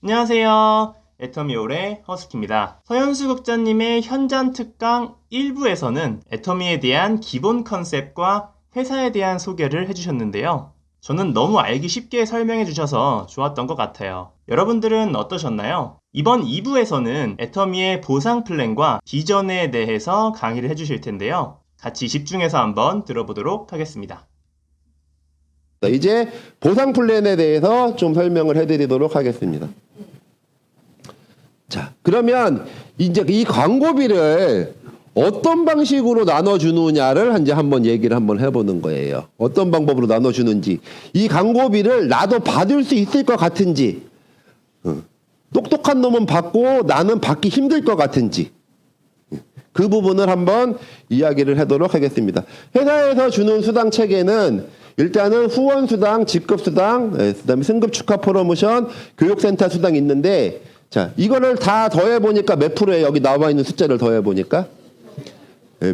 안녕하세요. 애터미올의 허스키입니다. 서현수 국장님의 현장 특강 1부에서는 애터미에 대한 기본 컨셉과 회사에 대한 소개를 해주셨는데요. 저는 너무 알기 쉽게 설명해 주셔서 좋았던 것 같아요. 여러분들은 어떠셨나요? 이번 2부에서는 애터미의 보상 플랜과 비전에 대해서 강의를 해주실 텐데요. 같이 집중해서 한번 들어보도록 하겠습니다. 이제 보상 플랜에 대해서 좀 설명을 해드리도록 하겠습니다. 자, 그러면 이제 이 광고비를 어떤 방식으로 나눠주느냐를 이제 한번 얘기를 한번 해보는 거예요. 어떤 방법으로 나눠주는지, 이 광고비를 나도 받을 수 있을 것 같은지, 똑똑한 놈은 받고 나는 받기 힘들 것 같은지, 그 부분을 한번 이야기를 하도록 하겠습니다. 회사에서 주는 수당 체계는 일단은 후원 수당, 직급 수당, 그다음에 승급 축하 프로모션, 교육센터 수당이 있는데, 자, 이거를 다 더해 보니까 몇 프로에 여기 나와 있는 숫자를 더해 보니까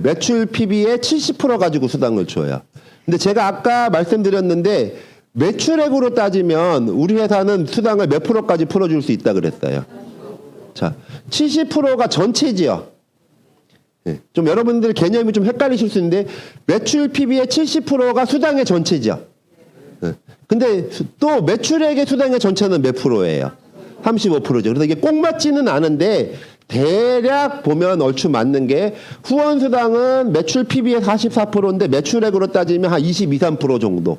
매출 PB의 70% 가지고 수당을 줘요. 근데 제가 아까 말씀드렸는데 매출액으로 따지면 우리 회사는 수당을 몇 프로까지 풀어줄 수 있다 그랬어요. 자, 70%가 전체지요. 좀 여러분들 개념이 좀 헷갈리실 수 있는데 매출 PB의 70%가 수당의 전체죠. 근데 또 매출액의 수당의 전체는 몇 프로예요? 35%죠. 그래서 이게 꼭 맞지는 않은데 대략 보면 얼추 맞는 게 후원 수당은 매출 PB의 44%인데 매출액으로 따지면 한 22, 3% 정도.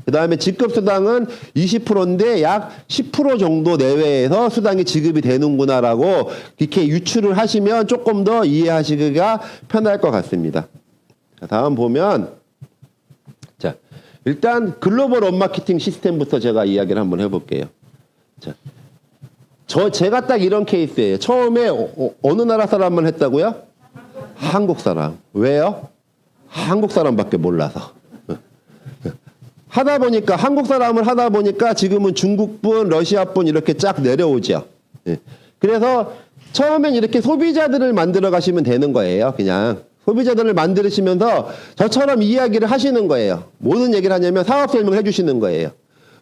그 다음에 직급 수당은 20%인데 약 10% 정도 내외에서 수당이 지급이 되는구나라고 이렇게 유추를 하시면 조금 더 이해하시기가 편할 것 같습니다. 자, 다음 보면, 자, 일단 글로벌 업마케팅 시스템부터 제가 이야기를 한번 해볼게요. 자, 제가 딱 이런 케이스예요. 처음에 어느 나라 사람만 했다고요? 한국 사람. 왜요? 한국 사람밖에 몰라서. 하다 보니까 한국 사람을 하다 보니까 지금은 중국분, 러시아분 이렇게 쫙 내려오죠. 그래서 처음엔 이렇게 소비자들을 만들어 가시면 되는 거예요. 그냥 소비자들을 만드시면서 저처럼 이야기를 하시는 거예요. 무슨 얘기를 하냐면 사업 설명을 해주시는 거예요.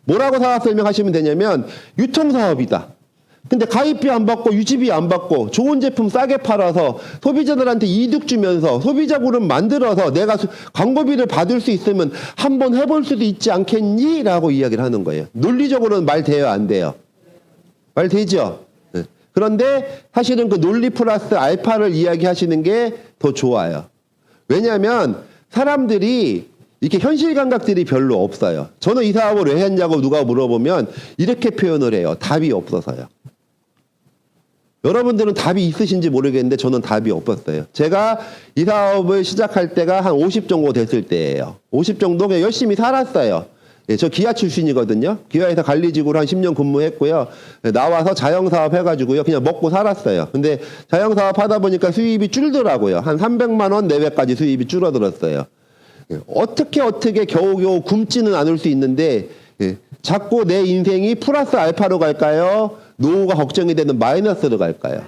뭐라고 사업 설명하시면 되냐면 유통사업이다. 근데 가입비 안 받고 유지비 안 받고 좋은 제품 싸게 팔아서 소비자들한테 이득 주면서 소비자 그룹 만들어서 내가 광고비를 받을 수 있으면 한번 해볼 수도 있지 않겠니? 라고 이야기를 하는 거예요. 논리적으로는 말 돼요? 안 돼요? 말 되죠? 네. 그런데 사실은 그 논리 플러스 알파를 이야기하시는 게 더 좋아요. 왜냐하면 사람들이 이렇게 현실 감각들이 별로 없어요. 저는 이 사업을 왜 했냐고 누가 물어보면 이렇게 표현을 해요. 답이 없어서요. 여러분들은 답이 있으신지 모르겠는데 저는 답이 없었어요. 제가 이 사업을 시작할 때가 한 50 정도 됐을 때예요. 50 정도 그냥 열심히 살았어요. 예, 저 기아 출신이거든요. 기아에서 관리직으로 한 10년 근무했고요. 나와서 자영사업 해가지고요. 그냥 먹고 살았어요. 근데 자영사업 하다 보니까 수입이 줄더라고요. 한 300만 원 내외까지 수입이 줄어들었어요. 어떻게 겨우겨우 굶지는 않을 수 있는데 자꾸 내 인생이 플러스 알파로 갈까요? 노후가 걱정이 되는 마이너스로 갈까요?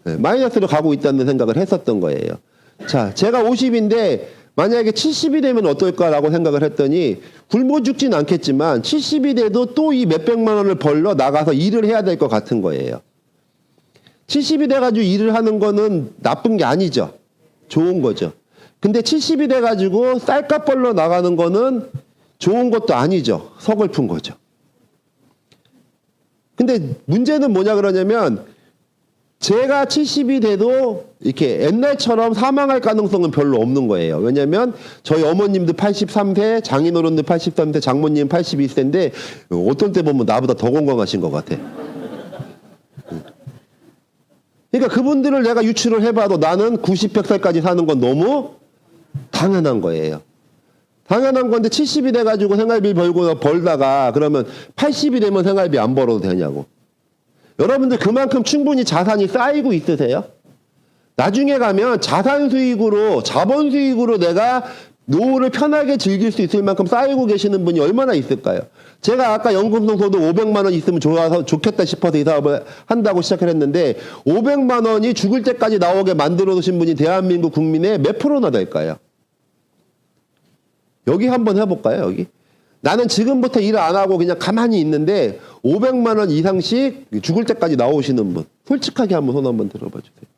마이너스로 가고 있다는 생각을 했었던 거예요. 자, 제가 50인데 만약에 70이 되면 어떨까라고 생각을 했더니 굶어 죽진 않겠지만 70이 돼도 또 이 몇백만 원을 벌러 나가서 일을 해야 될 것 같은 거예요. 70이 돼가지고 일을 하는 거는 나쁜 게 아니죠. 좋은 거죠. 근데 70이 돼가지고 쌀값 벌러 나가는 거는 좋은 것도 아니죠. 서글픈 거죠. 근데 문제는 뭐냐 그러냐면 제가 70이 돼도 이렇게 옛날처럼 사망할 가능성은 별로 없는 거예요. 왜냐면 저희 어머님도 83세, 장인어른도 83세, 장모님 82세인데 어떤 때 보면 나보다 더 건강하신 것 같아. 그러니까 그분들을 내가 유추를 해봐도 나는 90, 100살까지 사는 건 너무 당연한 거예요. 당연한 건데 70이 돼가지고 생활비 벌다가 그러면 80이 되면 생활비 안 벌어도 되냐고. 여러분들 그만큼 충분히 자산이 쌓이고 있으세요? 나중에 가면 자산 수익으로, 자본 수익으로 내가 노후를 편하게 즐길 수 있을 만큼 쌓이고 계시는 분이 얼마나 있을까요? 제가 아까 연금성 소득 500만 원 있으면 좋겠다 싶어서 이 사업을 한다고 시작을 했는데 500만 원이 죽을 때까지 나오게 만들어 놓으신 분이 대한민국 국민의 몇 프로나 될까요? 여기 한번 해볼까요? 여기 나는 지금부터 일 안 하고 그냥 가만히 있는데 500만 원 이상씩 죽을 때까지 나오시는 분 솔직하게 한번 손 한번 들어봐 주세요.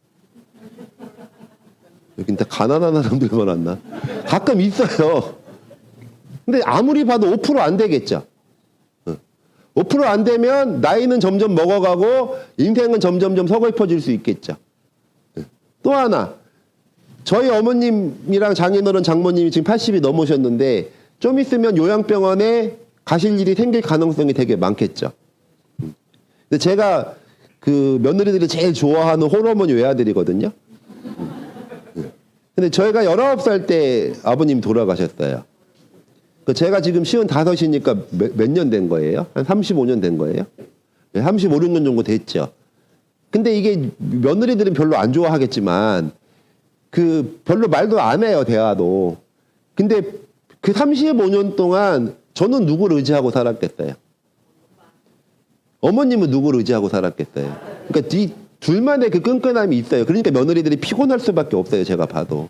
여기 다 가난한 사람들만 왔나? 가끔 있어요. 근데 아무리 봐도 5% 안 되겠죠. 5% 안 되면 나이는 점점 먹어가고 인생은 점점점 서글퍼질 수 있겠죠. 또 하나, 저희 어머님이랑 장인어른 장모님이 지금 80이 넘으셨는데 좀 있으면 요양병원에 가실 일이 생길 가능성이 되게 많겠죠. 근데 제가 그 며느리들이 제일 좋아하는 호르몬 외아들이거든요. 근데 저희가 19살 때 아버님 돌아가셨어요. 제가 지금 55이니까 몇 년 된 거예요? 한 35년 된 거예요? 35, 6년 정도 됐죠. 근데 이게 며느리들은 별로 안 좋아하겠지만 그 별로 말도 안 해요, 대화도. 근데 그 35년 동안 저는 누구를 의지하고 살았겠어요? 어머님은 누구를 의지하고 살았겠어요? 그러니까 이 둘만의 그 끈끈함이 있어요. 그러니까 며느리들이 피곤할 수밖에 없어요, 제가 봐도.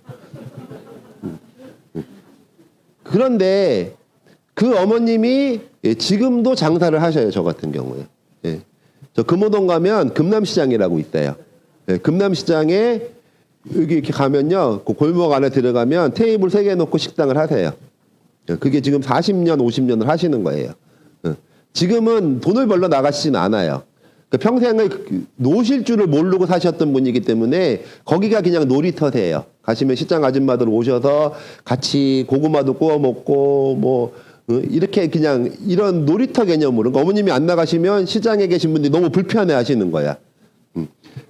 그런데 그 어머님이 지금도 장사를 하셔요, 저 같은 경우에. 저 금호동 가면 금남시장이라고 있어요. 금남시장에 여기 이렇게 가면요, 그 골목 안에 들어가면 테이블 3개 놓고 식당을 하세요. 그게 지금 40년, 50년을 하시는 거예요. 지금은 돈을 벌러 나가시진 않아요. 평생을 노실 줄을 모르고 사셨던 분이기 때문에 거기가 그냥 놀이터세요. 가시면 시장 아줌마들 오셔서 같이 고구마도 구워 먹고 뭐 이렇게 그냥 이런 놀이터 개념으로. 그러니까 어머님이 안 나가시면 시장에 계신 분들이 너무 불편해 하시는 거야.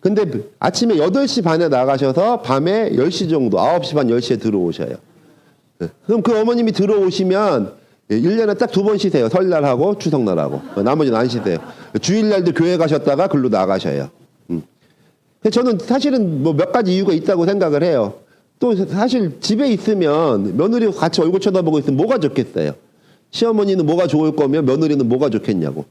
근데 아침에 8시 반에 나가셔서 밤에 10시 정도, 9시 반, 10시에 들어오셔요. 그럼 그 어머님이 들어오시면 1년에 딱 2번 쉬세요. 설날하고 추석날하고. 나머지는 안 쉬세요. 주일날도 교회 가셨다가 글로 나가셔요. 저는 사실은 뭐 몇 가지 이유가 있다고 생각을 해요. 또 사실 집에 있으면 며느리 같이 얼굴 쳐다보고 있으면 뭐가 좋겠어요. 시어머니는 뭐가 좋을 거면 며느리는 뭐가 좋겠냐고.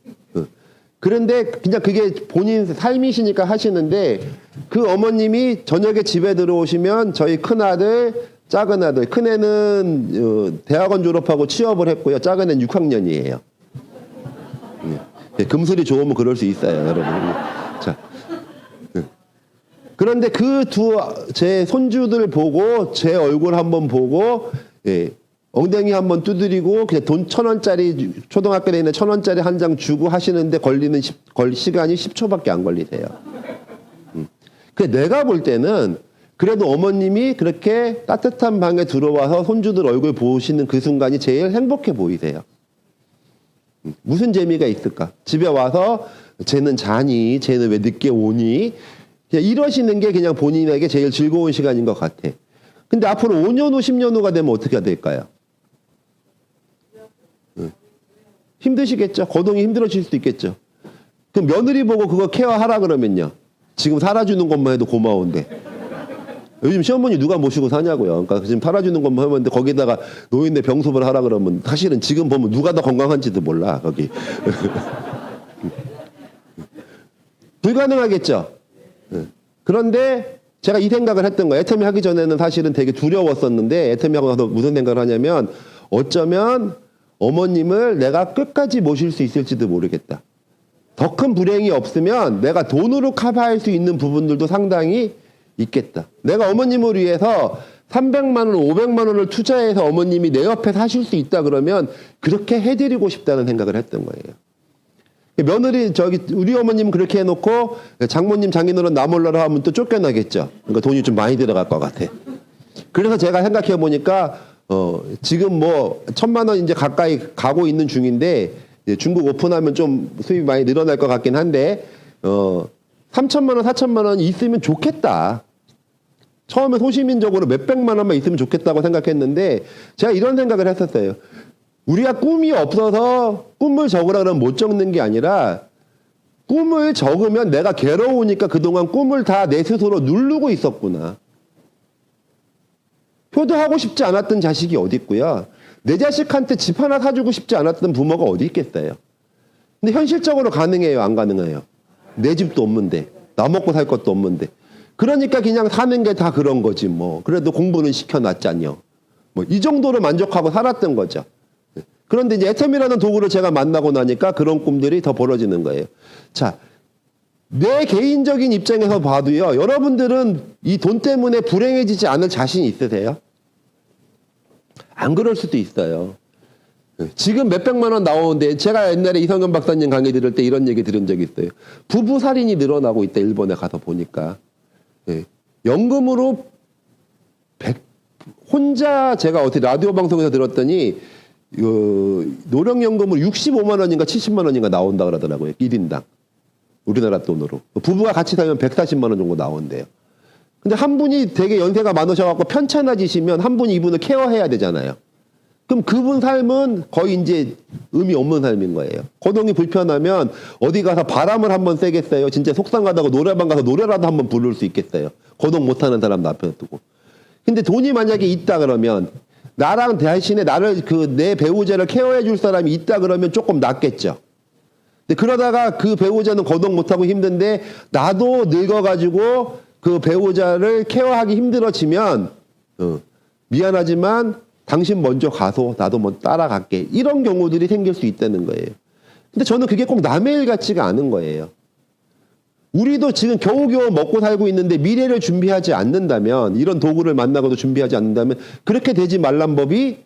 그런데 그냥 그게 본인 삶이시니까 하시는데 그 어머님이 저녁에 집에 들어오시면 저희 큰아들, 작은아들, 큰애는 대학원 졸업하고 취업을 했고요. 작은애는 6학년이에요. 금술이 좋으면 그럴 수 있어요, 여러분. 자, 그런데 그 제 손주들 보고 제 얼굴 한번 보고 엉덩이 한번 두드리고 그냥 돈 1,000원짜리 초등학교에 있는 1,000원짜리 한 장 주고 하시는데 걸리는 시간이 10초밖에 안 걸리세요. 내가 볼 때는 그래도 어머님이 그렇게 따뜻한 방에 들어와서 손주들 얼굴 보시는 그 순간이 제일 행복해 보이세요. 무슨 재미가 있을까? 집에 와서 쟤는 자니? 쟤는 왜 늦게 오니? 그냥 이러시는 게 그냥 본인에게 제일 즐거운 시간인 것 같아. 근데 앞으로 5년 후, 10년 후가 되면 어떻게 될까요? 힘드시겠죠? 거동이 힘들어질 수도 있겠죠. 그럼 며느리 보고 그거 케어하라 그러면요. 지금 살아주는 것만 해도 고마운데. 요즘 시어머니 누가 모시고 사냐고요. 그러니까 지금 팔아주는 것만 하면 거기다가 노인네 병수를 하라 그러면 사실은 지금 보면 누가 더 건강한지도 몰라, 거기. 불가능하겠죠? 그런데 제가 이 생각을 했던 거예요. 애터미 하기 전에는 사실은 되게 두려웠었는데 애터미 하고 나서 무슨 생각을 하냐면 어쩌면 어머님을 내가 끝까지 모실 수 있을지도 모르겠다. 더 큰 불행이 없으면 내가 돈으로 커버할 수 있는 부분들도 상당히 있겠다. 내가 어머님을 위해서 300만 원, 500만 원을 투자해서 어머님이 내 옆에 사실 수 있다 그러면 그렇게 해드리고 싶다는 생각을 했던 거예요. 며느리 우리 어머님 그렇게 해놓고 장모님 장인어른 나 몰라라 하면 또 쫓겨나겠죠. 그러니까 돈이 좀 많이 들어갈 것 같아. 그래서 제가 생각해 보니까 지금 뭐 1,000만 원 이제 가까이 가고 있는 중인데 중국 오픈하면 좀 수입이 많이 늘어날 것 같긴 한데 3,000만 원, 4,000만 원 있으면 좋겠다. 처음에 소시민적으로 몇백만 원만 있으면 좋겠다고 생각했는데 제가 이런 생각을 했었어요. 우리가 꿈이 없어서 꿈을 적으라 그러면 못 적는 게 아니라 꿈을 적으면 내가 괴로우니까 그동안 꿈을 다 내 스스로 누르고 있었구나. 효도하고 싶지 않았던 자식이 어디 있고요. 내 자식한테 집 하나 사주고 싶지 않았던 부모가 어디 있겠어요. 근데 현실적으로 가능해요, 안 가능해요? 내 집도 없는데, 나 먹고 살 것도 없는데. 그러니까 그냥 사는 게 다 그런 거지 뭐. 그래도 공부는 시켜놨잖요. 뭐 이 정도로 만족하고 살았던 거죠. 그런데 이제 애텀이라는 도구를 제가 만나고 나니까 그런 꿈들이 더 벌어지는 거예요. 자, 내 개인적인 입장에서 봐도요. 여러분들은 이 돈 때문에 불행해지지 않을 자신 있으세요? 안 그럴 수도 있어요. 지금 몇백만 원 나오는데 제가 옛날에 이성현 박사님 강의 들을 때 이런 얘기 들은 적이 있어요. 부부 살인이 늘어나고 있다. 일본에 가서 보니까. 연금으로 혼자 제가 어떻게 라디오 방송에서 들었더니 노령연금으로 65만 원인가 70만 원인가 나온다 그러더라고요. 1인당. 우리나라 돈으로. 부부가 같이 살면 140만 원 정도 나온대요. 근데 한 분이 되게 연세가 많으셔갖고 편찮아지시면 한 분이 이분을 케어해야 되잖아요. 그럼 그분 삶은 거의 이제 의미 없는 삶인 거예요. 거동이 불편하면 어디 가서 바람을 한번 쐬겠어요. 진짜 속상하다고 노래방 가서 노래라도 한번 부를 수 있겠어요. 거동 못하는 사람도 앞에 두고. 근데 돈이 만약에 있다 그러면 나랑 대신에 나를 내 배우자를 케어해 줄 사람이 있다 그러면 조금 낫겠죠. 근데 그러다가 그 배우자는 거동 못하고 힘든데 나도 늙어가지고 그 배우자를 케어하기 힘들어지면 미안하지만 당신 먼저 가서 나도 뭐 따라갈게. 이런 경우들이 생길 수 있다는 거예요. 근데 저는 그게 꼭 남의 일 같지가 않은 거예요. 우리도 지금 겨우겨우 먹고 살고 있는데 미래를 준비하지 않는다면 이런 도구를 만나고도 준비하지 않는다면 그렇게 되지 말란 법이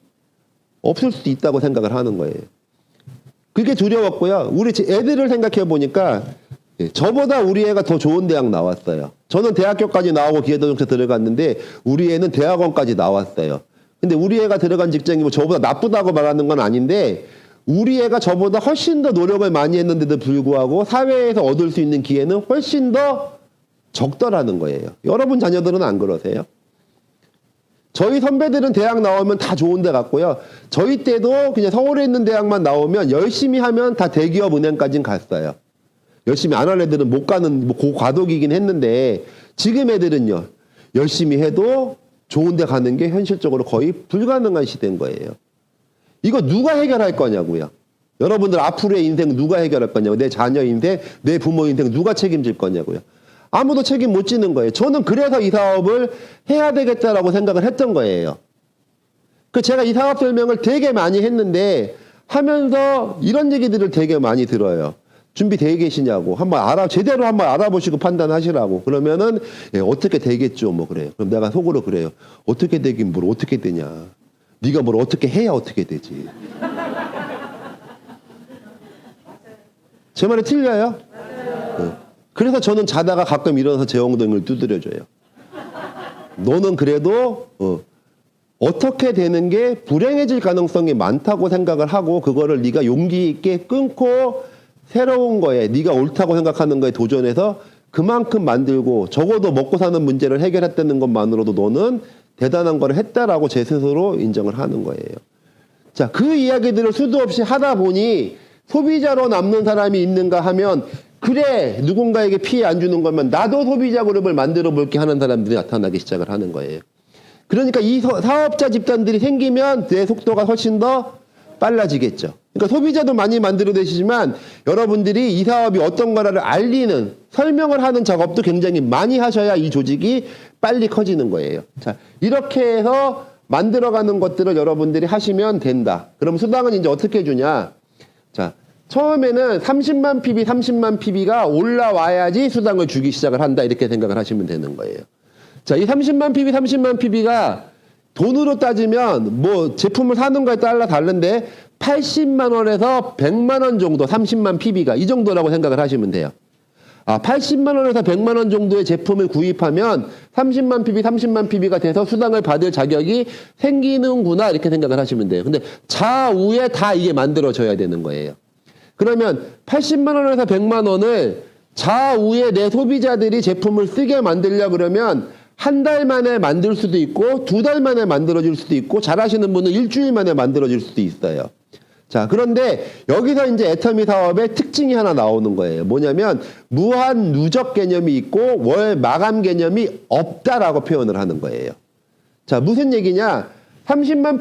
없을 수도 있다고 생각을 하는 거예요. 그게 두려웠고요. 우리 애들을 생각해 보니까 저보다 우리 애가 더 좋은 대학 나왔어요. 저는 대학교까지 나오고 기회도정체 들어갔는데 우리 애는 대학원까지 나왔어요. 근데 우리 애가 들어간 직장이 뭐 저보다 나쁘다고 말하는 건 아닌데 우리 애가 저보다 훨씬 더 노력을 많이 했는데도 불구하고 사회에서 얻을 수 있는 기회는 훨씬 더 적더라는 거예요. 여러분 자녀들은 안 그러세요? 저희 선배들은 대학 나오면 다 좋은 데 갔고요. 저희 때도 그냥 서울에 있는 대학만 나오면 열심히 하면 다 대기업 은행까지는 갔어요. 열심히 안 할 애들은 못 가는 뭐 고과도기긴 했는데 지금 애들은요. 열심히 해도 좋은 데 가는 게 현실적으로 거의 불가능한 시대인 거예요. 이거 누가 해결할 거냐고요. 여러분들 앞으로의 인생 누가 해결할 거냐고. 내 자녀 인생, 내 부모 인생 누가 책임질 거냐고요. 아무도 책임 못 지는 거예요. 저는 그래서 이 사업을 해야 되겠다라고 생각을 했던 거예요. 제가 이 사업 설명을 되게 많이 했는데 하면서 이런 얘기들을 되게 많이 들어요. 준비되어 계시냐고. 제대로 한번 알아보시고 판단하시라고. 그러면은, 어떻게 되겠죠. 뭐 그래요. 그럼 내가 속으로 그래요. 어떻게 되긴 뭘 어떻게 되냐. 네가 뭘 어떻게 해야 어떻게 되지. 제 말이 틀려요? 그래서 저는 자다가 가끔 일어나서 제 엉덩이를 두드려줘요. 너는 그래도, 어떻게 되는 게 불행해질 가능성이 많다고 생각을 하고 그거를 네가 용기 있게 끊고 새로운 거에 네가 옳다고 생각하는 거에 도전해서 그만큼 만들고 적어도 먹고 사는 문제를 해결했다는 것만으로도 너는 대단한 걸 했다라고 제 스스로 인정을 하는 거예요. 자, 그 이야기들을 수도 없이 하다 보니 소비자로 남는 사람이 있는가 하면 그래 누군가에게 피해 안 주는 거면 나도 소비자 그룹을 만들어 볼게 하는 사람들이 나타나기 시작을 하는 거예요. 그러니까 이 사업자 집단들이 생기면 내 속도가 훨씬 더 빨라지겠죠. 그러니까 소비자도 많이 만들어내시지만 여러분들이 이 사업이 어떤 거라를 알리는 설명을 하는 작업도 굉장히 많이 하셔야 이 조직이 빨리 커지는 거예요. 자, 이렇게 해서 만들어가는 것들을 여러분들이 하시면 된다. 그럼 수당은 이제 어떻게 주냐? 자, 처음에는 30만 PB가 올라와야지 수당을 주기 시작을 한다. 이렇게 생각을 하시면 되는 거예요. 자, 이 30만 PB가 돈으로 따지면 뭐 제품을 사는 거에 따라 다른데 80만 원에서 100만 원 정도 30만 PB가 이 정도라고 생각을 하시면 돼요. 80만 원에서 100만 원 정도의 제품을 구입하면 30만 PB가 돼서 수당을 받을 자격이 생기는구나 이렇게 생각을 하시면 돼요. 근데 좌우에 다 이게 만들어져야 되는 거예요. 그러면 80만 원에서 100만 원을 좌우에 내 소비자들이 제품을 쓰게 만들려 그러면 한 달 만에 만들 수도 있고 2달 만에 만들어질 수도 있고 잘하시는 분은 일주일 만에 만들어질 수도 있어요. 자, 그런데 여기서 이제 애터미 사업의 특징이 하나 나오는 거예요. 뭐냐면 무한 누적 개념이 있고 월 마감 개념이 없다라고 표현을 하는 거예요. 자, 무슨 얘기냐? 30만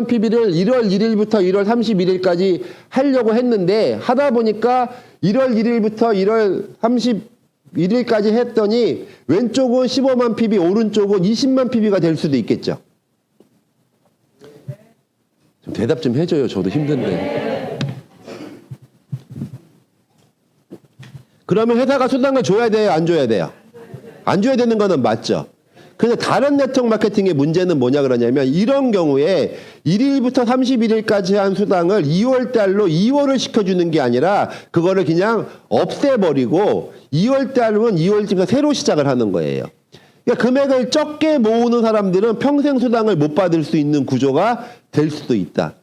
PB를 1월 1일부터 1월 31일까지 하려고 했는데 하다 보니까 1월 1일부터 1월 31일까지 했더니 왼쪽은 15만 PB, 오른쪽은 20만 PB가 될 수도 있겠죠. 좀 대답 좀 해줘요. 저도 힘든데. 그러면 회사가 수당을 줘야 돼요? 안 줘야 돼요? 안 줘야 되는 거는 맞죠. 근데 다른 네트워크 마케팅의 문제는 뭐냐 그러냐면 이런 경우에 1일부터 31일까지 한 수당을 2월 달로 2월을 시켜주는 게 아니라 그거를 그냥 없애버리고 2월 달은 2월쯤에서 새로 시작을 하는 거예요. 그러니까 금액을 적게 모으는 사람들은 평생 수당을 못 받을 수 있는 구조가 될 수도 있다.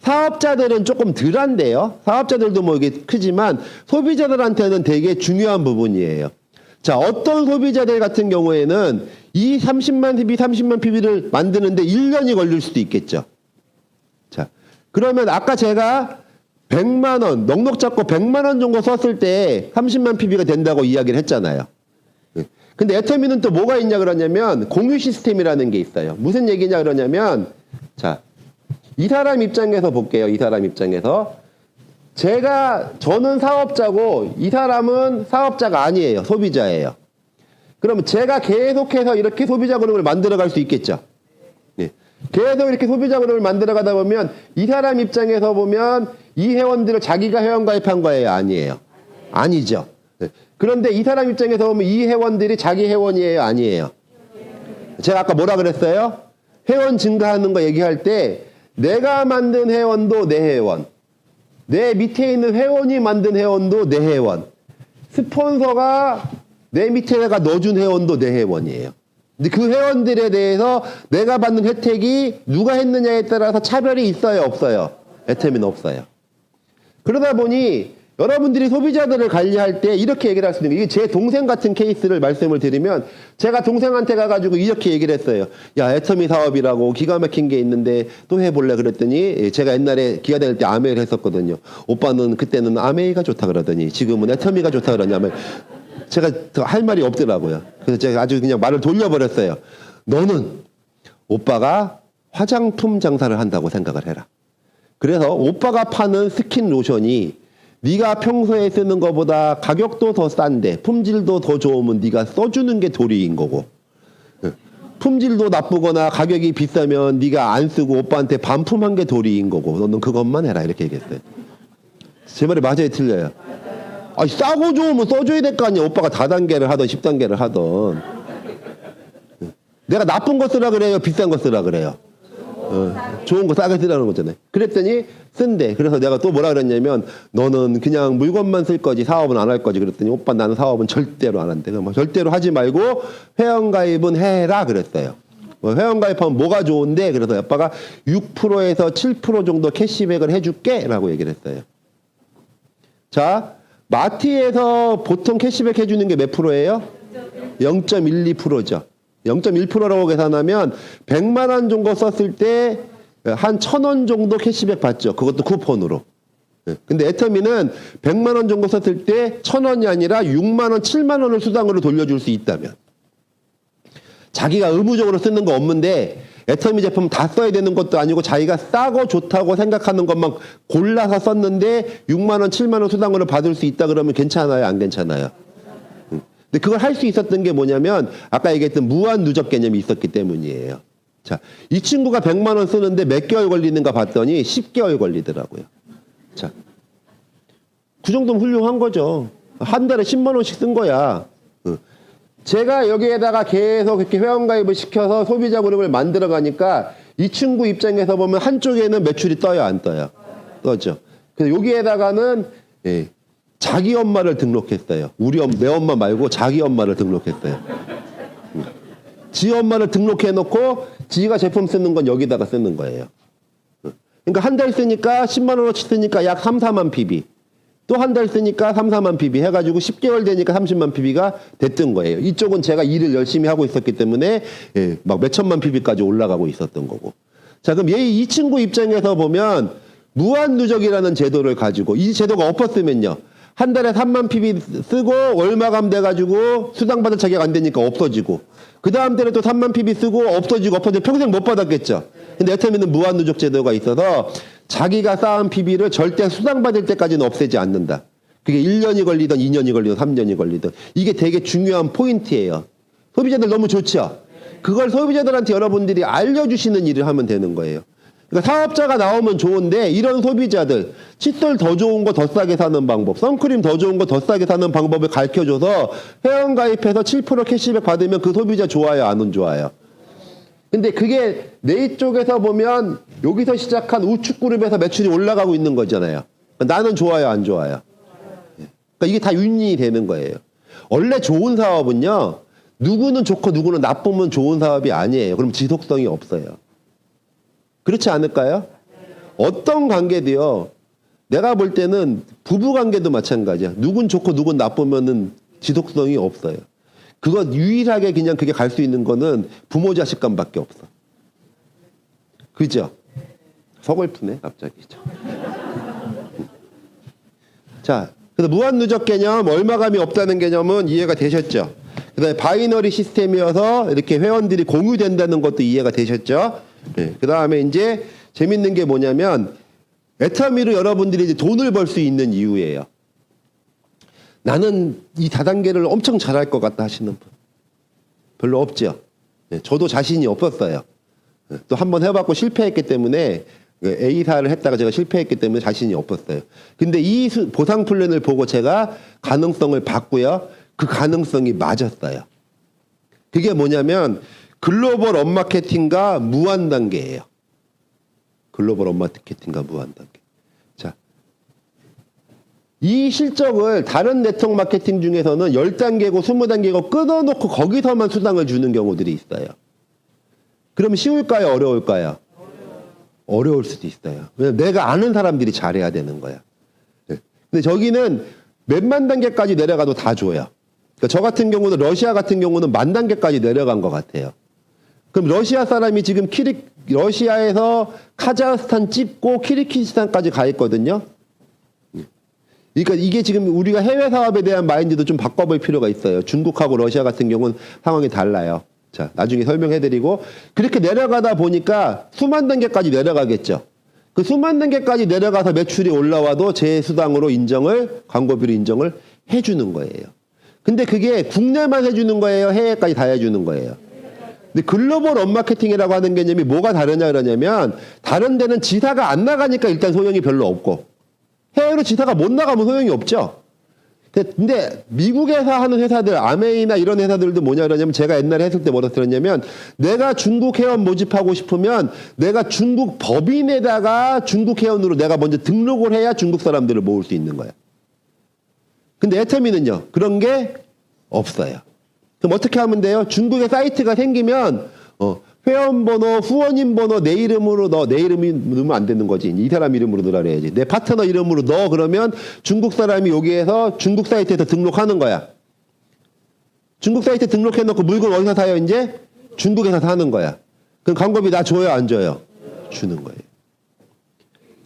사업자들은 조금 덜한데요. 사업자들도 뭐 이게 크지만 소비자들한테는 되게 중요한 부분이에요. 자, 어떤 소비자들 같은 경우에는 이 30만 PB, 30만 PB를 만드는데 1년이 걸릴 수도 있겠죠. 자, 그러면 아까 제가 100만 원, 넉넉 잡고 100만 원 정도 썼을 때 30만 PB가 된다고 이야기를 했잖아요. 근데 애터미는 또 뭐가 있냐 그러냐면 공유 시스템이라는 게 있어요. 무슨 얘기냐 그러냐면 자, 이 사람 입장에서 볼게요. 이 사람 입장에서. 저는 사업자고 이 사람은 사업자가 아니에요. 소비자예요. 그러면 제가 계속해서 이렇게 소비자 그룹을 만들어갈 수 있겠죠. 네. 계속 이렇게 소비자 그룹을 만들어가다 보면 이 사람 입장에서 보면 이 회원들을 자기가 회원 가입한 거예요? 아니에요? 아니죠. 네. 그런데 이 사람 입장에서 보면 이 회원들이 자기 회원이에요? 아니에요? 제가 아까 뭐라 그랬어요? 회원 증가하는 거 얘기할 때 내가 만든 회원도 내 회원, 내 밑에 있는 회원이 만든 회원도 내 회원, 스폰서가 내 밑에 내가 넣어준 회원도 내 회원이에요. 근데 그 회원들에 대해서 내가 받는 혜택이 누가 했느냐에 따라서 차별이 있어요? 없어요? 애터미는 없어요. 그러다 보니 여러분들이 소비자들을 관리할 때 이렇게 얘기를 할 수 있는 게, 이게 제 동생 같은 케이스를 말씀을 드리면, 제가 동생한테 가가지고 이렇게 얘기를 했어요. 야, 애터미 사업이라고 기가 막힌 게 있는데 또 해볼래 그랬더니, 제가 옛날에 기아 다닐 때 아메이를 했었거든요. 오빠는 그때는 아메이가 좋다 그러더니 지금은 애터미가 좋다 그러냐면 제가 더 할 말이 없더라고요. 그래서 제가 아주 그냥 말을 돌려버렸어요. 너는 오빠가 화장품 장사를 한다고 생각을 해라. 그래서 오빠가 파는 스킨 로션이 네가 평소에 쓰는 것보다 가격도 더 싼데 품질도 더 좋으면 네가 써주는 게 도리인 거고, 품질도 나쁘거나 가격이 비싸면 네가 안 쓰고 오빠한테 반품한 게 도리인 거고, 너는 그것만 해라. 이렇게 얘기했어요. 제 말이 맞아요? 틀려요? 아니, 싸고 좋으면 써줘야 될 거 아니야. 오빠가 다단계를 하던 10단계를 하던. 내가 나쁜 거 쓰라 그래요? 비싼 거 쓰라 그래요? 좋은 거 싸게 쓰라는 거잖아요. 그랬더니 쓴대. 그래서 내가 또 뭐라 그랬냐면, 너는 그냥 물건만 쓸 거지 사업은 안 할 거지. 그랬더니 오빠 나는 사업은 절대로 안 한대. 뭐 절대로 하지 말고 회원가입은 해라 그랬어요. 회원가입하면 뭐가 좋은데? 그래서 아빠가 6%에서 7% 정도 캐시백을 해줄게 라고 얘기를 했어요. 자, 마티에서 보통 캐시백 해주는 게 몇 프로예요? 0.12%죠. 0.1%라고 계산하면 100만 원 정도 썼을 때 한 1,000원 정도 캐시백 받죠. 그것도 쿠폰으로. 근데 애터미는 100만 원 정도 썼을 때 1,000원이 아니라 6만 원, 7만 원을 수당으로 돌려줄 수 있다면, 자기가 의무적으로 쓰는 거 없는데 애터미 제품 다 써야 되는 것도 아니고 자기가 싸고 좋다고 생각하는 것만 골라서 썼는데 6만 원, 7만 원 수당으로 받을 수 있다 그러면 괜찮아요? 안 괜찮아요? 근데 그걸 할 수 있었던 게 뭐냐면 아까 얘기했던 무한 누적 개념이 있었기 때문이에요. 자, 이 친구가 100만 원 쓰는데 몇 개월 걸리는가 봤더니 10개월 걸리더라고요. 자, 그 정도면 훌륭한 거죠. 한 달에 10만 원씩 쓴 거야. 제가 여기에다가 계속 이렇게 회원가입을 시켜서 소비자 그룹을 만들어 가니까 이 친구 입장에서 보면 한쪽에는 매출이 떠요, 안 떠요? 떠죠. 그래서 여기에다가는 자기 엄마를 등록했어요. 내 엄마 말고 자기 엄마를 등록했어요. 지 엄마를 등록해놓고 지가 제품 쓰는 건 여기다가 쓰는 거예요. 그러니까 한 달 쓰니까 10만 원어치 쓰니까 약 3, 4만 PB. 또 한 달 쓰니까 3, 4만 PB 해가지고 10개월 되니까 30만 PB가 됐던 거예요. 이쪽은 제가 일을 열심히 하고 있었기 때문에 막 몇천만 PB까지 올라가고 있었던 거고. 자, 그럼 이 친구 입장에서 보면 무한 누적이라는 제도를 가지고, 이 제도가 엎었으면요, 한 달에 3만 PB 쓰고 월마감 돼가지고 수당받을 자격 안 되니까 없어지고, 그 다음 달에 또 3만 PB 쓰고 없어지고 평생 못 받았겠죠. 근데 애터미는 무한 누적 제도가 있어서 자기가 쌓은 PB를 절대 수당받을 때까지는 없애지 않는다. 그게 1년이 걸리든 2년이 걸리든 3년이 걸리든. 이게 되게 중요한 포인트예요. 소비자들 너무 좋죠? 그걸 소비자들한테 여러분들이 알려주시는 일을 하면 되는 거예요. 그러니까 사업자가 나오면 좋은데 이런 소비자들 칫솔 더 좋은 거 더 싸게 사는 방법, 선크림 더 좋은 거 더 싸게 사는 방법을 가르쳐줘서 회원가입해서 7% 캐시백 받으면 그 소비자 좋아요, 안 좋아요? 근데 그게 내 쪽에서 보면 여기서 시작한 우측 그룹에서 매출이 올라가고 있는 거잖아요. 나는 좋아요, 안 좋아요? 그러니까 이게 다 윈윈이 되는 거예요. 원래 좋은 사업은요, 누구는 좋고 누구는 나쁘면 좋은 사업이 아니에요. 그럼 지속성이 없어요. 그렇지 않을까요? 어떤 관계도요, 내가 볼 때는 부부 관계도 마찬가지야. 누군 좋고 누군 나쁘면은 지속성이 없어요. 그거 유일하게 그냥 그게 갈 수 있는 거는 부모 자식 간밖에 없어. 그죠? 서글프네 갑자기. 자, 그래서 무한 누적 개념, 얼마감이 없다는 개념은 이해가 되셨죠? 그다음에 바이너리 시스템이어서 이렇게 회원들이 공유된다는 것도 이해가 되셨죠? 네. 그다음에 이제 재밌는 게 뭐냐면 애터미로 여러분들이 이제 돈을 벌 수 있는 이유예요. 나는 이 다단계를 엄청 잘할 것 같다 하시는 분 별로 없죠. 네, 저도 자신이 없었어요. 네, 또 한 번 해봤고 실패했기 때문에 A사를 했다가 제가 실패했기 때문에 자신이 없었어요. 근데 이 보상 플랜을 보고 제가 가능성을 봤고요. 그 가능성이 맞았어요. 그게 뭐냐면 글로벌 업마케팅과 무한 단계예요. 글로벌 업마케팅과 무한 단계. 자, 이 실적을 다른 네트워크 마케팅 중에서는 10단계고 20단계고 끊어놓고 거기서만 수당을 주는 경우들이 있어요. 그러면 쉬울까요? 어려울까요? 어려울 수도 있어요. 왜냐면 내가 아는 사람들이 잘해야 되는 거야. 근데 저기는 몇만 단계까지 내려가도 다 줘요. 그러니까 저 같은 경우는 러시아 같은 경우는 10,000단계까지 내려간 것 같아요. 그럼 러시아 사람이 지금 러시아에서 카자흐스탄 찍고 키르기스탄까지 가 있거든요. 그러니까 이게 지금 우리가 해외 사업에 대한 마인드도 좀 바꿔볼 필요가 있어요. 중국하고 러시아 같은 경우는 상황이 달라요. 자, 나중에 설명해드리고 그렇게 내려가다 보니까 수만 단계까지 내려가겠죠. 그 수만 단계까지 내려가서 매출이 올라와도 제 수당으로 광고비로 인정을 해주는 거예요. 근데 그게 국내만 해주는 거예요? 해외까지 다 해주는 거예요? 근데 글로벌 업마케팅이라고 하는 개념이 뭐가 다르냐 그러냐면 다른 데는 지사가 안 나가니까 일단 소용이 별로 없고 해외로 지사가 못 나가면 소용이 없죠. 근데 미국에서 하는 회사들, 아메이나 이런 회사들도 뭐냐 그러냐면 제가 옛날에 했을 때 뭐라 들었냐면 내가 중국 회원 모집하고 싶으면 내가 중국 법인에다가 중국 회원으로 내가 먼저 등록을 해야 중국 사람들을 모을 수 있는 거야. 근데 애터미는요, 그런 게 없어요. 그럼 어떻게 하면 돼요? 중국에 사이트가 생기면 회원번호, 후원인 번호 내 이름으로 넣어. 내 이름이 넣으면 안 되는 거지. 이 사람 이름으로 넣으라 그래야지. 내 파트너 이름으로 넣어. 그러면 중국 사람이 여기에서 중국 사이트에서 등록하는 거야. 중국 사이트에 등록해놓고 물건 어디서 사요 이제? 중국에서 사는 거야. 그럼 광고비 나 줘요 안 줘요? 주는 거예요.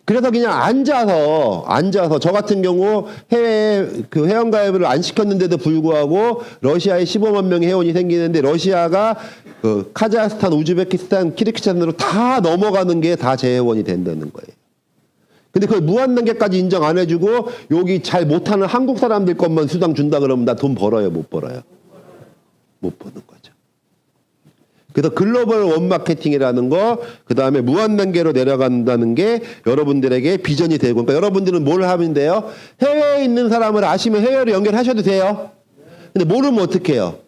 그래서 그냥 앉아서 저 같은 경우 해외에 그 회원가입을 안 시켰는데도 불구하고 러시아에 15만 명의 회원이 생기는데 러시아가 그 카자흐스탄, 우즈베키스탄, 키르기스탄으로 다 넘어가는 게 다 제 회원이 된다는 거예요. 근데 그걸 무한 단계까지 인정 안 해주고 여기 잘 못하는 한국 사람들 것만 수당 준다 그러면 나 돈 벌어요, 못 벌어요? 못 버는 거죠. 그래서 글로벌 원마케팅이라는 거, 그 다음에 무한 단계로 내려간다는 게 여러분들에게 비전이 되고, 그러니까 여러분들은 뭘 하면 돼요? 해외에 있는 사람을 아시면 해외로 연결하셔도 돼요. 근데 모르면 어떻게 해요?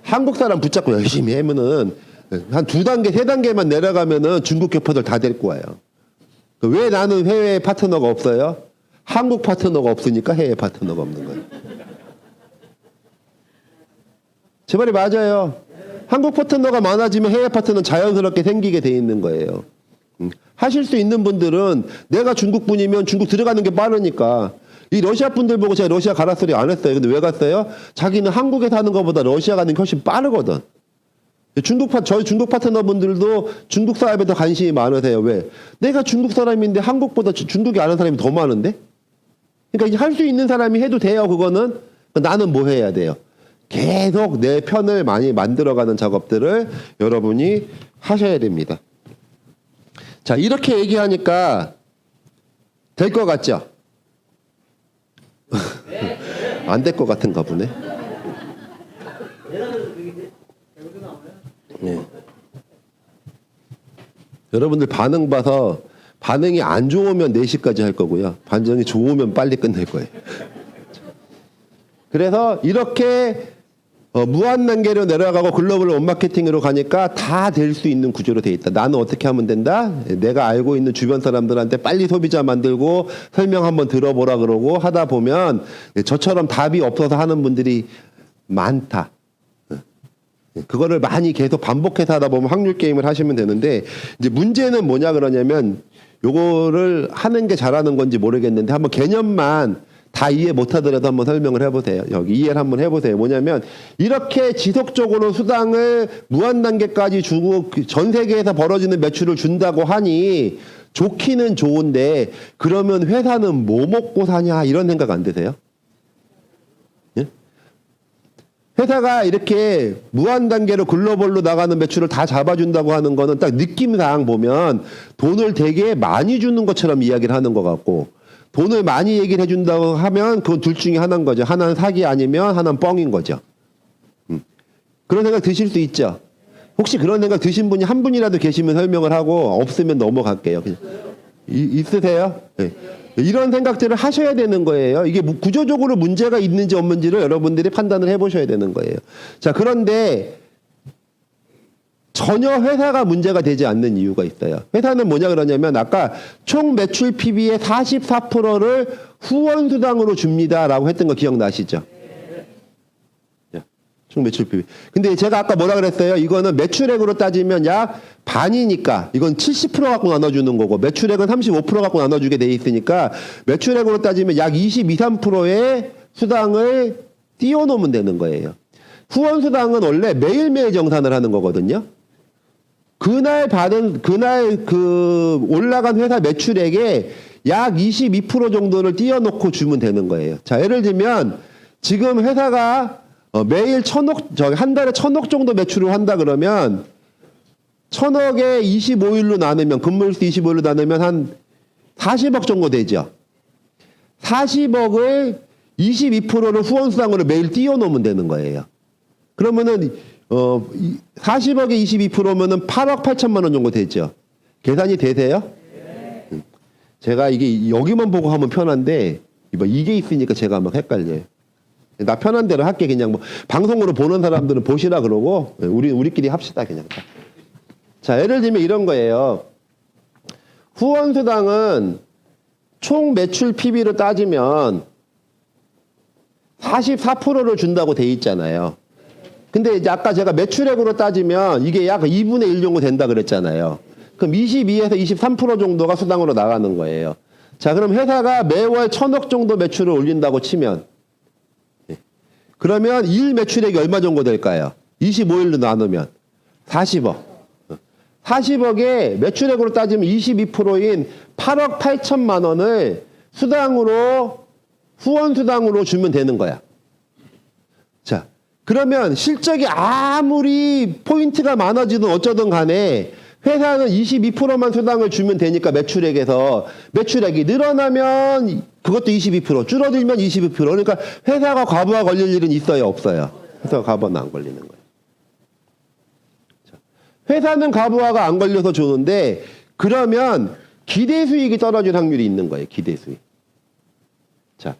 한국 사람 붙잡고 열심히 하면은 한 2단계, 3단계만 내려가면은 중국 교포들 다 데리고 와요. 왜 나는 해외 파트너가 없어요? 한국 파트너가 없으니까 해외 파트너가 없는 거예요. 제 말이 맞아요. 한국 파트너가 많아지면 해외 파트너는 자연스럽게 생기게 돼 있는 거예요. 하실 수 있는 분들은 내가 중국 분이면 중국 들어가는 게 빠르니까 이 러시아 분들 보고 제가 러시아 가라 소리 안 했어요. 근데 왜 갔어요? 자기는 한국에 사는 것보다 러시아 가는 게 훨씬 빠르거든. 저희 중국 파트너분들도 중국 사업에 더 관심이 많으세요. 왜? 내가 중국 사람인데 한국보다 중국에 아는 사람이 더 많은데? 그러니까 할 수 있는 사람이 해도 돼요. 그거는. 나는 뭐 해야 돼요? 계속 내 편을 많이 만들어가는 작업들을 여러분이 하셔야 됩니다. 자, 이렇게 얘기하니까 될 것 같죠? 안 될 것 같은가 보네. 네. 여러분들 반응 봐서 반응이 안 좋으면 4시까지 할 거고요. 반응이 좋으면 빨리 끝낼 거예요. 그래서 이렇게 무한 단계로 내려가고 글로벌 원마케팅으로 가니까 다 될 수 있는 구조로 돼 있다. 나는 어떻게 하면 된다? 내가 알고 있는 주변 사람들한테 빨리 소비자 만들고 설명 한번 들어보라 그러고 하다 보면 저처럼 답이 없어서 하는 분들이 많다. 그거를 많이 계속 반복해서 하다 보면 확률 게임을 하시면 되는데, 이제 문제는 뭐냐 그러냐면 요거를 하는 게 잘하는 건지 모르겠는데 한번 개념만 다 이해 못하더라도 한번 설명을 해보세요. 여기 이해를 한번 해보세요. 뭐냐면 이렇게 지속적으로 수당을 무한 단계까지 주고 전 세계에서 벌어지는 매출을 준다고 하니 좋기는 좋은데, 그러면 회사는 뭐 먹고 사냐 이런 생각 안 드세요? 예? 회사가 이렇게 무한 단계로 글로벌로 나가는 매출을 다 잡아준다고 하는 거는 딱 느낌상 보면 돈을 되게 많이 주는 것처럼 이야기를 하는 것 같고, 돈을 많이 얘기를 해준다고 하면 그건 둘 중에 하나인 거죠. 하나는 사기 아니면 하나는 뻥인 거죠. 그런 생각 드실 수 있죠. 혹시 그런 생각 드신 분이 한 분이라도 계시면 설명을 하고, 없으면 넘어갈게요. 그냥. 있으세요? 네. 이런 생각들을 하셔야 되는 거예요. 이게 구조적으로 문제가 있는지 없는지를 여러분들이 판단을 해보셔야 되는 거예요. 자, 그런데 전혀 회사가 문제가 되지 않는 이유가 있어요. 회사는 뭐냐 그러냐면 아까 총 매출 PB의 44%를 후원수당으로 줍니다라고 했던 거 기억나시죠? 총 매출 PB. 근데 제가 아까 뭐라 그랬어요? 이거는 매출액으로 따지면 약 반이니까 이건 70% 갖고 나눠주는 거고, 매출액은 35% 갖고 나눠주게 돼 있으니까 매출액으로 따지면 약 22, 3%의 수당을 띄워놓으면 되는 거예요. 후원수당은 원래 매일매일 정산을 하는 거거든요. 그날 올라간 회사 매출액에 약 22% 정도를 띄워놓고 주면 되는 거예요. 자, 예를 들면 지금 회사가 매일 한 달에 1,000억 정도 매출을 한다 그러면 1,000억에 25일로 나누면, 근무일수 25일로 나누면 한 40억 정도 되죠. 40억을 22%를 후원수당으로 매일 띄워놓으면 되는 거예요. 그러면은 40억에 22%면은 8억 8천만 원 정도 되죠. 계산이 되세요? 제가 이게 여기만 보고 하면 편한데 이게 있으니까 제가 막 헷갈려요. 나 편한 대로 할게. 그냥 뭐 방송으로 보는 사람들은 보시라 그러고 우리끼리 합시다 그냥. 자, 예를 들면 이런 거예요. 후원수당은 총 매출 PB로 따지면 44%를 준다고 돼 있잖아요. 근데 이제 아까 제가 매출액으로 따지면 이게 약 2분의 1 정도 된다 그랬잖아요. 그럼 22에서 23% 정도가 수당으로 나가는 거예요. 자, 그럼 회사가 매월 1,000억 정도 매출을 올린다고 치면, 그러면 일 매출액이 얼마 정도 될까요? 25일로 나누면 40억. 40억에 매출액으로 따지면 22%인 8억 8천만 원을 후원수당으로 주면 되는 거야. 자, 그러면 실적이 아무리 포인트가 많아지든 어쩌든 간에 회사는 22%만 수당을 주면 되니까 매출액이 늘어나면 그것도 22%, 줄어들면 22%. 그러니까 회사가 과부하 걸릴 일은 있어요, 없어요? 회사가 과부하는 안 걸리는 거예요. 자, 회사는 과부하가 안 걸려서 좋은데, 그러면 기대 수익이 떨어질 확률이 있는 거예요, 기대 수익. 자,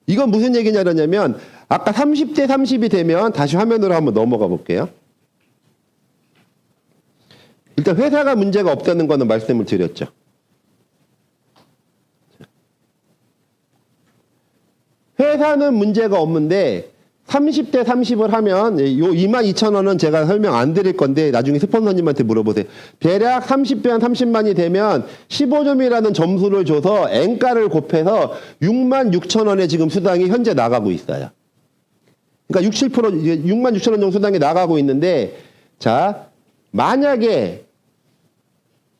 이건 무슨 얘기냐 그러냐면 아까 30대 30이 되면 다시 화면으로 한번 넘어가 볼게요. 일단 회사가 문제가 없다는 거는 말씀을 드렸죠. 회사는 문제가 없는데 30대 30을 하면 요 22,000원은 제가 설명 안 드릴 건데 나중에 스폰서님한테 물어보세요. 대략 30배 한 30만이 되면 15점이라는 점수를 줘서 N가를 곱해서 66,000원에 지금 수당이 현재 나가고 있어요. 그러니까 66,000원 정도 수당이 나가고 있는데, 자, 만약에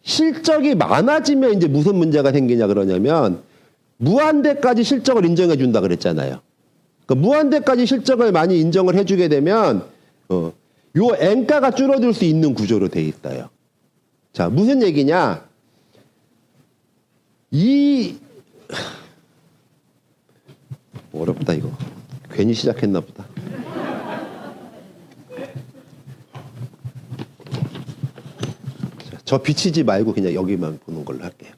실적이 많아지면 이제 무슨 문제가 생기냐 그러냐면 무한대까지 실적을 인정해 준다 그랬잖아요. 그러니까 무한대까지 실적을 많이 인정을 해주게 되면 요 N가가 줄어들 수 있는 구조로 돼 있어요. 자, 무슨 얘기냐? 어렵다 이거. 괜히 시작했나 보다. 저 비치지 말고 그냥 여기만 보는 걸로 할게요.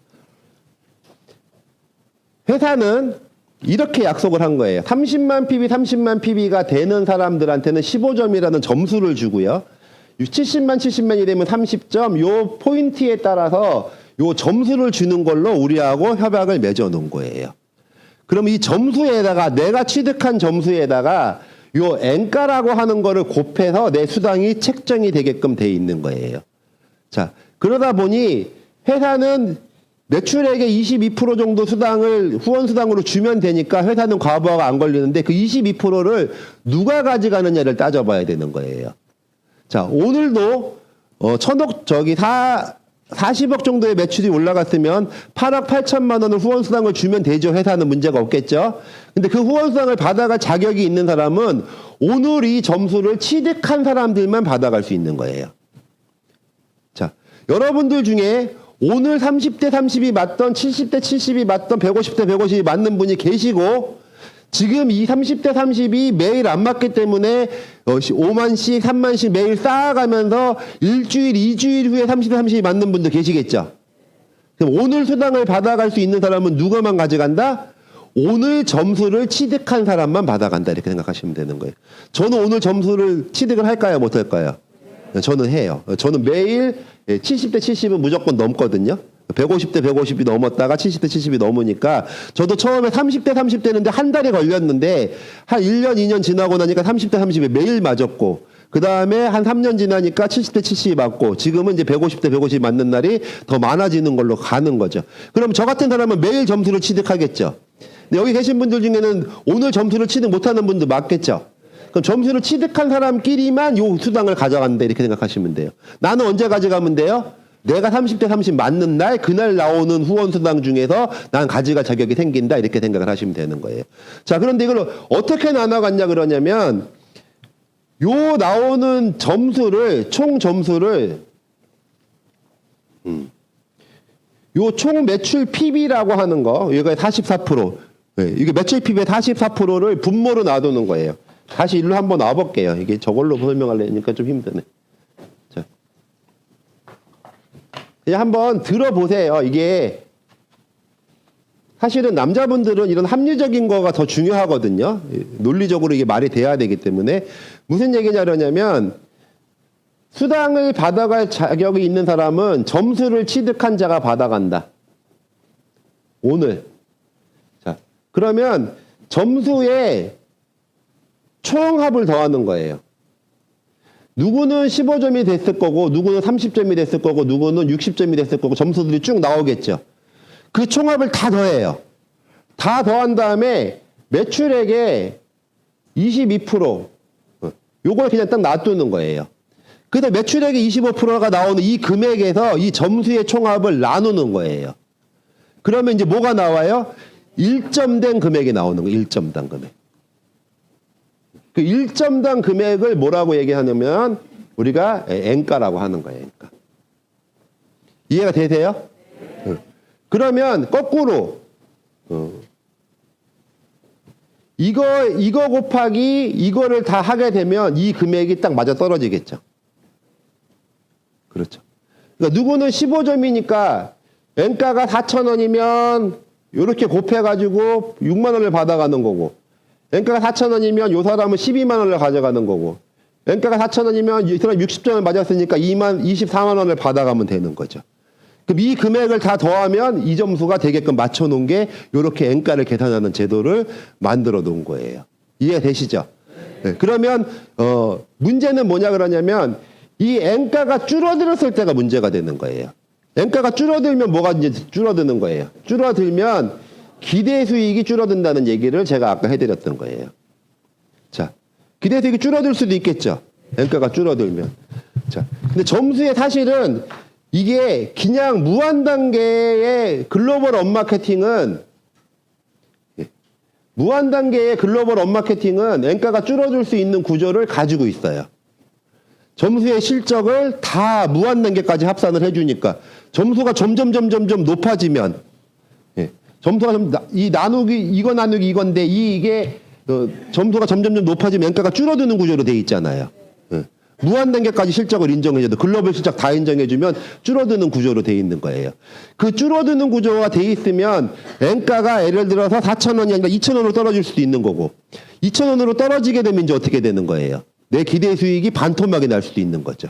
회사는 이렇게 약속을 한 거예요. 30만 PB, 30만 PB가 되는 사람들한테는 15점이라는 점수를 주고요. 70만이 되면 30점, 요 포인트에 따라서 요 점수를 주는 걸로 우리하고 협약을 맺어 놓은 거예요. 그럼 이 점수에다가 내가 취득한 점수에다가 요 N가라고 하는 거를 곱해서 내 수당이 책정이 되게끔 돼 있는 거예요. 자, 그러다 보니 회사는 매출액의 22% 정도 수당을 후원 수당으로 주면 되니까 회사는 과부하가 안 걸리는데 그 22%를 누가 가져가느냐를 따져봐야 되는 거예요. 자, 오늘도 40억 정도의 매출이 올라갔으면 8억 8천만 원을 후원 수당을 주면 되죠. 회사는 문제가 없겠죠. 근데 그 후원 수당을 받아갈 자격이 있는 사람은 오늘 이 점수를 취득한 사람들만 받아갈 수 있는 거예요. 자, 여러분들 중에 오늘 30대 30이 맞던 70대 70이 맞던 150대 150이 맞는 분이 계시고 지금 이 30대 30이 매일 안 맞기 때문에 5만씩 3만씩 매일 쌓아가면서 일주일 2주일 후에 30대 30이 맞는 분도 계시겠죠. 그럼 오늘 수당을 받아갈 수 있는 사람은 누가만 가져간다? 오늘 점수를 취득한 사람만 받아간다 이렇게 생각하시면 되는 거예요. 저는 오늘 점수를 취득을 할까요 못 할까요? 저는 해요. 저는 매일 70대 70은 무조건 넘거든요. 150대 150이 넘었다가 70대 70이 넘으니까 저도 처음에 30대 30 되는데 한 달이 걸렸는데 한 1년 2년 지나고 나니까 30대 30에 매일 맞았고 그 다음에 한 3년 지나니까 70대 70이 맞고 지금은 이제 150대 150이 맞는 날이 더 많아지는 걸로 가는 거죠. 그럼 저 같은 사람은 매일 점수를 취득하겠죠. 근데 여기 계신 분들 중에는 오늘 점수를 취득 못하는 분도 많겠죠. 그럼 점수를 취득한 사람끼리만 요 수당을 가져간다 이렇게 생각하시면 돼요. 나는 언제 가져가면 돼요? 내가 30대 30 맞는 날 그날 나오는 후원 수당 중에서 난 가져갈 자격이 생긴다 이렇게 생각을 하시면 되는 거예요. 자, 그런데 이걸 어떻게 나눠갔냐 그러냐면 요 나오는 점수를 총 점수를 요 총 매출 PB라고 하는 거 이거 44% 이게 매출 PB의 44%를 분모로 놔두는 거예요. 다시 일로 한번 놔볼게요. 이게 저걸로 설명하려니까 좀 힘드네. 자, 그냥 한번 들어보세요. 이게 사실은 남자분들은 이런 합리적인 거가 더 중요하거든요. 논리적으로 이게 말이 돼야 되기 때문에 무슨 얘기냐면 수당을 받아갈 자격이 있는 사람은 점수를 취득한 자가 받아간다. 오늘. 자, 그러면 점수에 총합을 더하는 거예요. 누구는 15점이 됐을 거고 누구는 30점이 됐을 거고 누구는 60점이 됐을 거고 점수들이 쭉 나오겠죠. 그 총합을 다 더해요. 다 더한 다음에 매출액의 22% 요걸 그냥 딱 놔두는 거예요. 그래서 매출액의 25%가 나오는 이 금액에서 이 점수의 총합을 나누는 거예요. 그러면 이제 뭐가 나와요? 1점된 금액이 나오는 거예요. 1점당 금액. 그 1점당 금액을 뭐라고 얘기하냐면 우리가 N가라고 하는 거예요. N가. 이해가 되세요? 네. 그러면 거꾸로 이거 곱하기 이거를 다 하게 되면 이 금액이 딱 맞아 떨어지겠죠. 그렇죠. 그러니까 누구는 15점이니까 N가가 4,000원이면 이렇게 곱해가지고 6만 원을 받아가는 거고 N가가 4,000원이면 요 사람은 12만 원을 가져가는 거고 N가가 4,000원이면 이 사람 60점을 맞았으니까 24만 원을 받아가면 되는 거죠. 그럼 이 금액을 다 더하면 이 점수가 되게끔 맞춰놓은 게 이렇게 N가를 계산하는 제도를 만들어 놓은 거예요. 이해되시죠? 네. 그러면 문제는 뭐냐 그러냐면 이 N가가 줄어들었을 때가 문제가 되는 거예요. N가가 줄어들면 뭐가 이제 줄어드는 거예요. 줄어들면 기대 수익이 줄어든다는 얘기를 제가 아까 해드렸던 거예요. 자, 기대 수익이 줄어들 수도 있겠죠. N가가 줄어들면. 자, 근데 점수에 사실은 이게 그냥 무한 단계의 글로벌 업마케팅은 무한 단계의 글로벌 업마케팅은 N가가 줄어들 수 있는 구조를 가지고 있어요. 점수의 실적을 다 무한 단계까지 합산을 해주니까 점수가 점점 높아지면 점수가 이 나누기 이거 나누기 이건데 이게 점수가 점점 높아지면 N가가 줄어드는 구조로 돼 있잖아요. 무한 단계까지 실적을 인정해줘도 글로벌 실적 다 인정해주면 줄어드는 구조로 돼 있는 거예요. 그 줄어드는 구조가 돼 있으면 엔가가 예를 들어서 4,000원이 아니라 2,000원으로 떨어질 수도 있는 거고 2,000원으로 떨어지게 되면 이제 어떻게 되는 거예요? 내 기대 수익이 반토막이 날 수도 있는 거죠.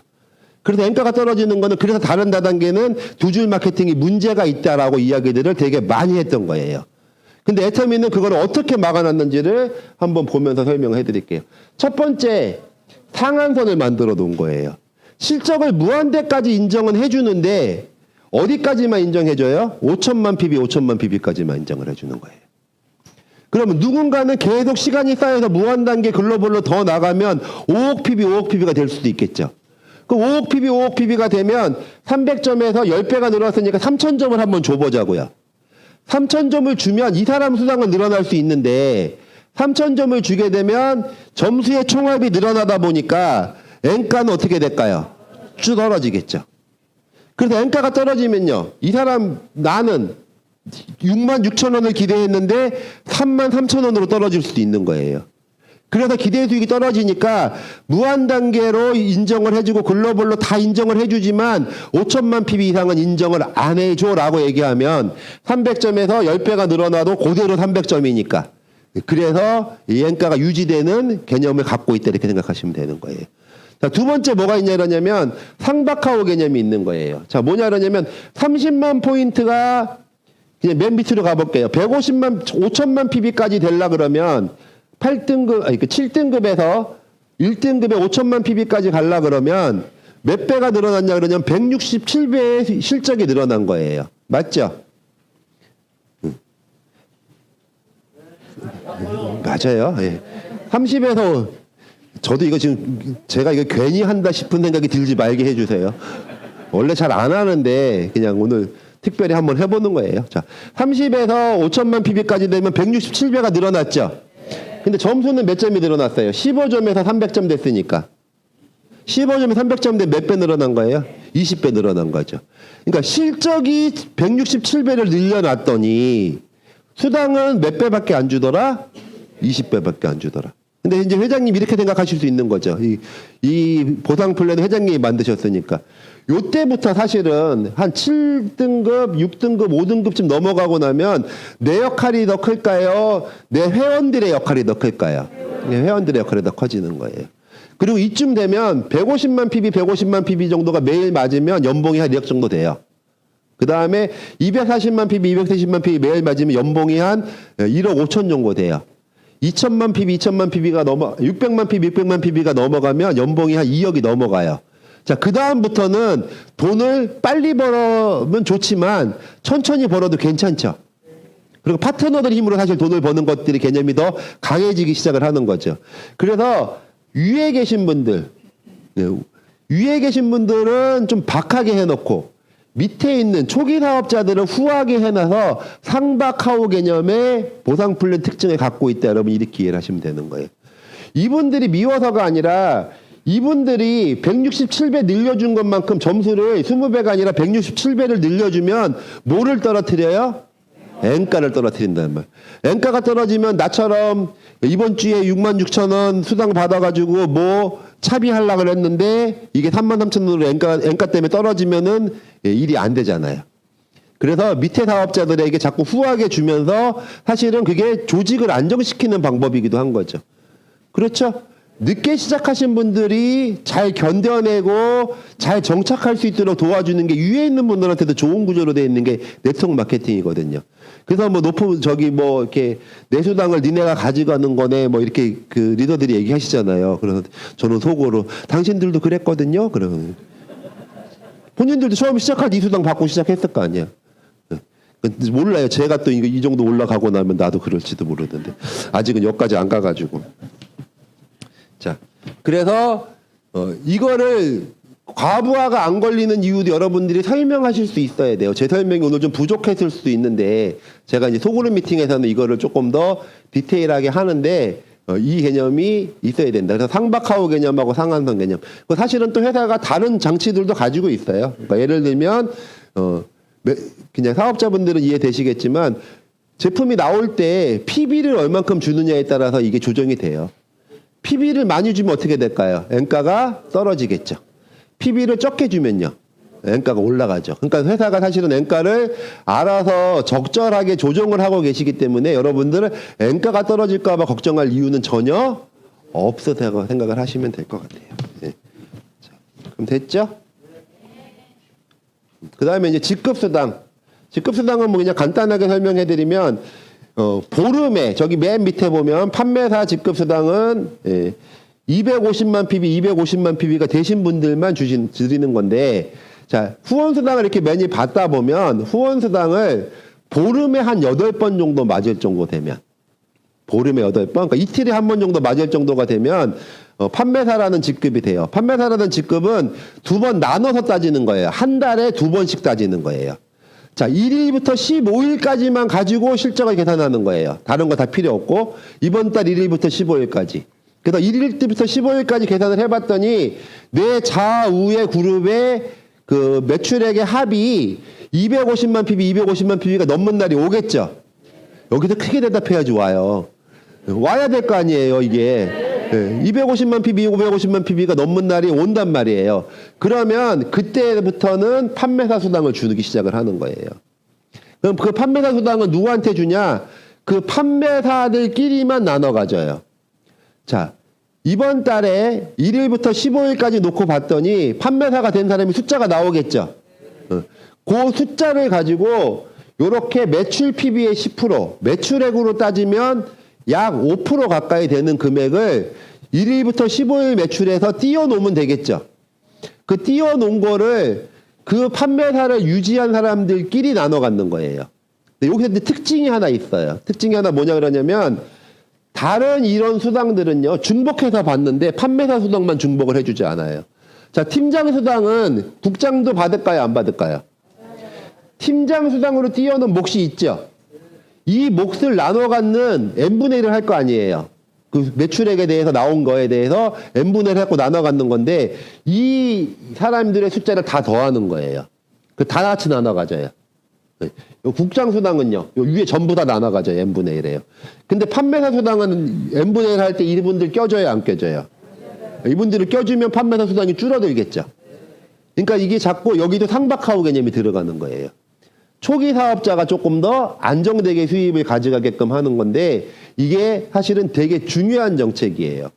그래서 엔가가 떨어지는 거는 그래서 다른 다단계는 두 줄 마케팅이 문제가 있다라고 이야기들을 되게 많이 했던 거예요. 근데 애터미는 그걸 어떻게 막아놨는지를 한번 보면서 설명을 해드릴게요. 첫 번째, 상한선을 만들어 놓은 거예요. 실적을 무한대까지 인정은 해주는데 어디까지만 인정해줘요? 5천만 PB, 5천만 PB까지만 인정을 해주는 거예요. 그러면 누군가는 계속 시간이 쌓여서 무한단계 글로벌로 더 나가면 5억 PB, 5억 PB가 될 수도 있겠죠. 그 5억 PB, 5억 PB가 되면 300점에서 10배가 늘었으니까 3,000점을 한번 줘보자고요. 3,000점을 주면 이 사람 수당은 늘어날 수 있는데 3,000점을 주게 되면 점수의 총합이 늘어나다 보니까 엔가는 어떻게 될까요? 쭉 떨어지겠죠. 그래서 엔가가 떨어지면요. 이 사람 나는 66,000원을 기대했는데 33,000원으로 떨어질 수도 있는 거예요. 그래서 기대 수익이 떨어지니까 무한 단계로 인정을 해주고 글로벌로 다 인정을 해주지만 5천만 PB 이상은 인정을 안 해줘라고 얘기하면 300점에서 10배가 늘어나도 그대로 300점이니까 그래서 이 엔가가 유지되는 개념을 갖고 있다 이렇게 생각하시면 되는 거예요. 자, 두 번째 뭐가 있냐 이러냐면 상박하오 개념이 있는 거예요. 자, 뭐냐 이러냐면 30만 포인트가 그냥 맨 밑으로 가볼게요. 5천만 PB까지 되려 그러면 7등급에서 1등급에 5천만 PB까지 가려 그러면 몇 배가 늘어났냐 그러냐면 167배의 실적이 늘어난 거예요. 맞죠? 맞아요. 예. 30에서 저도 이거 지금 제가 이거 괜히 한다 싶은 생각이 들지 말게 해주세요. 원래 잘 안 하는데 그냥 오늘 특별히 한번 해보는 거예요. 자, 30에서 5천만 PB까지 되면 167배가 늘어났죠. 근데 점수는 몇 점이 늘어났어요? 15점에서 300점 됐으니까. 15점에 300점 되면 몇 배 늘어난 거예요? 20배 늘어난 거죠. 그러니까 실적이 167배를 늘려놨더니 수당은 몇 배밖에 안 주더라? 20배밖에 안 주더라. 근데 이제 회장님 이렇게 생각하실 수 있는 거죠. 이 보상 플랜 회장님이 만드셨으니까. 요때부터 사실은 한 7등급, 6등급, 5등급쯤 넘어가고 나면 내 역할이 더 클까요? 내 회원들의 역할이 더 클까요? 네, 회원들의 역할이 더 커지는 거예요. 그리고 이쯤 되면 150만 PB, 150만 PB 정도가 매일 맞으면 연봉이 한 1억 정도 돼요. 그 다음에 240만 PB, 230만 PB 매일 맞으면 연봉이 한 1억 5천 정도 돼요. 2천만 PB, 2천만 PB가 600만 PB, 600만 PB가 넘어가면 연봉이 한 2억이 넘어가요. 자, 그 다음부터는 돈을 빨리 벌면 좋지만 천천히 벌어도 괜찮죠. 그리고 파트너들 힘으로 사실 돈을 버는 것들이 개념이 더 강해지기 시작을 하는 거죠. 그래서 위에 계신 분들은 좀 박하게 해놓고 밑에 있는 초기 사업자들은 후하게 해놔서 상박하오 개념의 보상 플랜 특징을 갖고 있다. 여러분 이렇게 이해를 하시면 되는 거예요. 이분들이 미워서가 아니라 이분들이 167배 늘려준 것만큼 점수를 20배가 아니라 167배를 늘려주면 뭐를 떨어뜨려요? 엔가를 떨어뜨린다는 말. 엔가가 떨어지면 나처럼 이번 주에 66,000원 수당 받아가지고 뭐 차비하려고 그랬는데 이게 33,000원으로 엔가 때문에 떨어지면은 일이 안 되잖아요. 그래서 밑에 사업자들에게 자꾸 후하게 주면서 사실은 그게 조직을 안정시키는 방법이기도 한 거죠. 그렇죠? 늦게 시작하신 분들이 잘 견뎌내고 잘 정착할 수 있도록 도와주는 게 위에 있는 분들한테도 좋은 구조로 되어 있는 게 네트워크 마케팅이거든요. 그래서 뭐 이렇게 내 수당을 니네가 가져가는 거네 뭐 이렇게 그 리더들이 얘기하시잖아요. 그래서 저는 속으로 당신들도 그랬거든요. 그러면 본인들도 처음 시작할 때 이 수당 받고 시작했을 거 아니야. 몰라요. 제가 또 이 정도 올라가고 나면 나도 그럴지도 모르는데 아직은 여기까지 안 가가지고. 자, 그래서 이거를 과부하가 안 걸리는 이유도 여러분들이 설명하실 수 있어야 돼요. 제 설명이 오늘 좀 부족했을 수도 있는데 제가 이제 소그룹 미팅에서는 이거를 조금 더 디테일하게 하는데 이 개념이 있어야 된다. 그래서 상박하오 개념하고 상한선 개념. 사실은 또 회사가 다른 장치들도 가지고 있어요. 그러니까 예를 들면 그냥 사업자분들은 이해되시겠지만 제품이 나올 때 PB를 얼만큼 주느냐에 따라서 이게 조정이 돼요. PB를 많이 주면 어떻게 될까요? N가가 떨어지겠죠. PB를 적게 주면요. N가가 올라가죠. 그러니까 회사가 사실은 N가를 알아서 적절하게 조정을 하고 계시기 때문에 여러분들은 N가가 떨어질까 봐 걱정할 이유는 전혀 없으다고 생각을 하시면 될 것 같아요. 네. 자, 그럼 됐죠? 그 다음에 이제 직급수당. 직급수당은 뭐 그냥 간단하게 설명해 드리면, 보름에, 저기 맨 밑에 보면 판매사 직급수당은 250만 PB, 250만 PB가 되신 분들만 드리는 건데, 자, 후원수당을 이렇게 매니 받다 보면 후원수당을 보름에 한 8번 정도 맞을 정도 되면, 보름에 8번, 그러니까 이틀에 한 번 정도 맞을 정도가 되면 판매사라는 직급이 돼요. 판매사라는 직급은 2번 나눠서 따지는 거예요. 한 달에 2번씩 따지는 거예요. 자, 1일부터 15일까지만 가지고 실적을 계산하는 거예요. 다른 거 다 필요 없고 이번 달 1일부터 15일까지. 그래서 1일부터 15일까지 계산을 해봤더니 내 좌우의 그룹의 그 매출액의 합이 250만 PB, 250만 PB가 넘는 날이 오겠죠. 여기서 크게 대답해야지 와요. 와야 될 거 아니에요, 이게. 250만 PB, 550만 PB가 넘는 날이 온단 말이에요. 그러면 그때부터는 판매사 수당을 주기 시작을 하는 거예요. 그럼 그 판매사 수당은 누구한테 주냐? 그 판매사들끼리만 나눠 가져요. 자, 이번 달에 1일부터 15일까지 놓고 봤더니 판매사가 된 사람이 숫자가 나오겠죠. 그 숫자를 가지고 요렇게 매출 PB의 10%, 매출액으로 따지면 약 5% 가까이 되는 금액을 1일부터 15일 매출에서 띄워놓으면 되겠죠. 그 띄워놓은 거를 그 판매사를 유지한 사람들끼리 나눠 갖는 거예요. 근데 여기서 이제 특징이 하나 있어요. 특징이 하나 뭐냐 그러냐면 다른 이런 수당들은요, 중복해서 받는데 판매사 수당만 중복을 해주지 않아요. 자, 팀장 수당은 국장도 받을까요? 안 받을까요? 팀장 수당으로 띄워놓은 몫이 있죠. 이 몫을 나눠 갖는 n분의 1을 할 거 아니에요. 그 매출액에 대해서 나온 거에 대해서 n분의 1 해갖고 나눠 갖는 건데 이 사람들의 숫자를 다 더하는 거예요. 그 다 같이 나눠 가져요. 국장 수당은요, 요 위에 전부 다 나눠 가져요. n분의 1이에요. 근데 판매사 수당은 n분의 1 할 때 이분들 껴줘요, 안 껴줘요? 이분들을 껴주면 판매사 수당이 줄어들겠죠. 그러니까 이게 자꾸 여기도 상박하우 개념이 들어가는 거예요. 초기 사업자가 조금 더 안정되게 수입을 가져가게끔 하는 건데 이게 사실은 되게 중요한 정책이에요.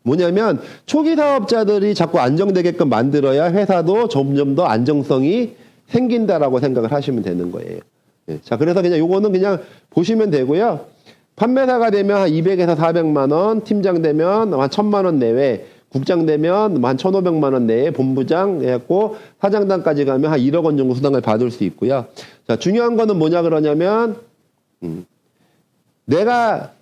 뭐냐면 초기 사업자들이 자꾸 안정되게끔 만들어야 회사도 점점 더 안정성이 생긴다라고 생각을 하시면 되는 거예요. 예. 자, 그래서 그냥 요거는 그냥 보시면 되고요. 판매사가 되면 한 200에서 400만 원, 팀장 되면 한 1000만 원 내외, 국장 되면 한 1,500만 원 내에 본부장 해갖고 사장단까지 가면 한 1억 원 정도 수당을 받을 수 있고요. 자, 중요한 거는 뭐냐 그러냐면 내가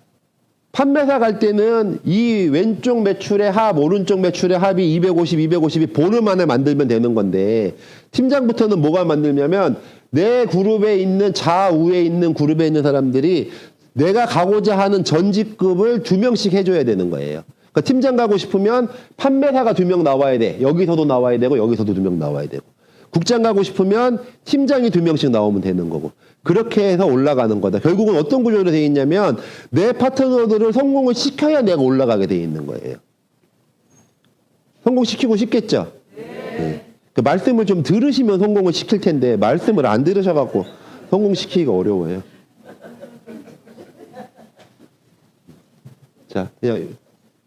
판매사 갈 때는 이 왼쪽 매출의 합, 오른쪽 매출의 합이 250, 250이 보름 안에 만들면 되는 건데 팀장부터는 뭐가 만들냐면 내 그룹에 있는 좌우에 있는 그룹에 있는 사람들이 내가 가고자 하는 전직급을 2명씩 해줘야 되는 거예요. 그러니까 팀장 가고 싶으면 판매사가 2명 나와야 돼. 여기서도 나와야 되고 여기서도 2명 나와야 되고. 국장 가고 싶으면 팀장이 2명씩 나오면 되는 거고. 그렇게 해서 올라가는 거다. 결국은 어떤 구조로 되어 있냐면 내 파트너들을 성공을 시켜야 내가 올라가게 되어 있는 거예요. 성공시키고 싶겠죠? 네. 그 말씀을 좀 들으시면 성공을 시킬 텐데 말씀을 안 들으셔갖고 성공시키기가 어려워요. 자, 그냥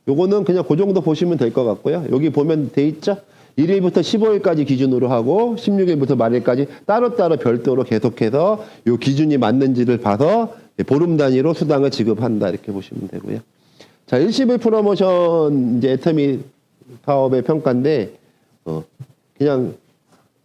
요거는 그냥 그 정도 보시면 될 것 같고요. 여기 보면 돼 있죠? 1일부터 15일까지 기준으로 하고 16일부터 말일까지 따로따로 별도로 계속해서 요 기준이 맞는지를 봐서 보름 단위로 수당을 지급한다 이렇게 보시면 되고요. 자, 일시불 프로모션 이제 애터미 사업의 평가인데 그냥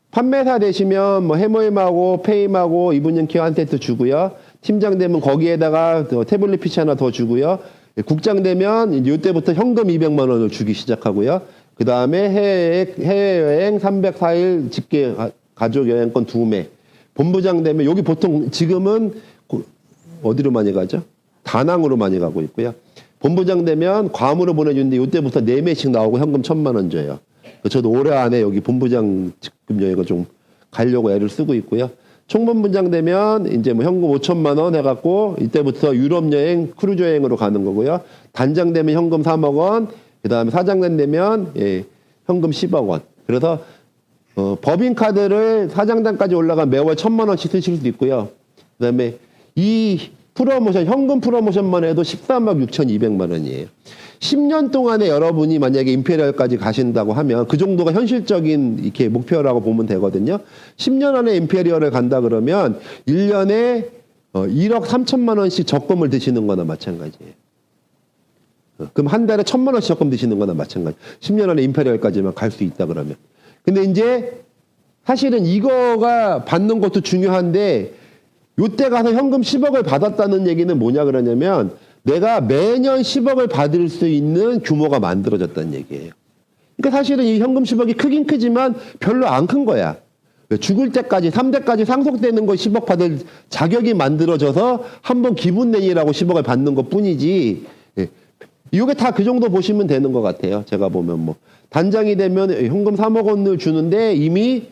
판매사 되시면 뭐 해모임하고 페임하고 이분용 케어 한 세트 주고요. 팀장 되면 거기에다가 태블릿 PC 하나 더 주고요. 국장 되면 이때부터 현금 200만 원을 주기 시작하고요. 그 다음에 해외여행 304일 직계 가족 여행권 2매. 본부장 되면 여기 보통 지금은 어디로 많이 가죠? 다낭으로 많이 가고 있고요. 본부장 되면 괌으로 보내주는데 이때부터 4매씩 나오고 현금 1,000만 원 줘요. 저도 올해 안에 여기 본부장 직급 여행을 좀 가려고 애를 쓰고 있고요. 총무 분장 되면 이제 뭐 현금 5천만 원 해갖고 이때부터 유럽 여행, 크루즈 여행으로 가는 거고요. 단장 되면 현금 3억 원, 그 다음에 사장단 되면 예, 현금 10억 원. 그래서 법인카드를 사장단까지 올라가 매월 1,000만 원씩 쓰실 수도 있고요. 그 다음에 이 프로모션, 현금 프로모션만 해도 13억 6,200만 원이에요. 10년 동안에 여러분이 만약에 임페리얼까지 가신다고 하면 그 정도가 현실적인 이렇게 목표라고 보면 되거든요. 10년 안에 임페리얼을 간다 그러면 1년에 1억 3천만 원씩 적금을 드시는 거나 마찬가지예요. 그럼 한 달에 1,000만 원씩 적금 드시는 거나 마찬가지. 10년 안에 임페리얼까지만 갈 수 있다 그러면. 근데 이제 사실은 이거가 받는 것도 중요한데 요때 가서 현금 10억을 받았다는 얘기는 뭐냐 그러냐면 내가 매년 10억을 받을 수 있는 규모가 만들어졌다는 얘기예요. 그러니까 사실은 이 현금 10억이 크긴 크지만 별로 안 큰 거야. 죽을 때까지 3대까지 상속되는 거 10억 받을 자격이 만들어져서 한번 기분 내니라고 10억을 받는 것 뿐이지. 이게 다 그 정도 보시면 되는 것 같아요. 제가 보면 뭐 단장이 되면 현금 3억 원을 주는데 이미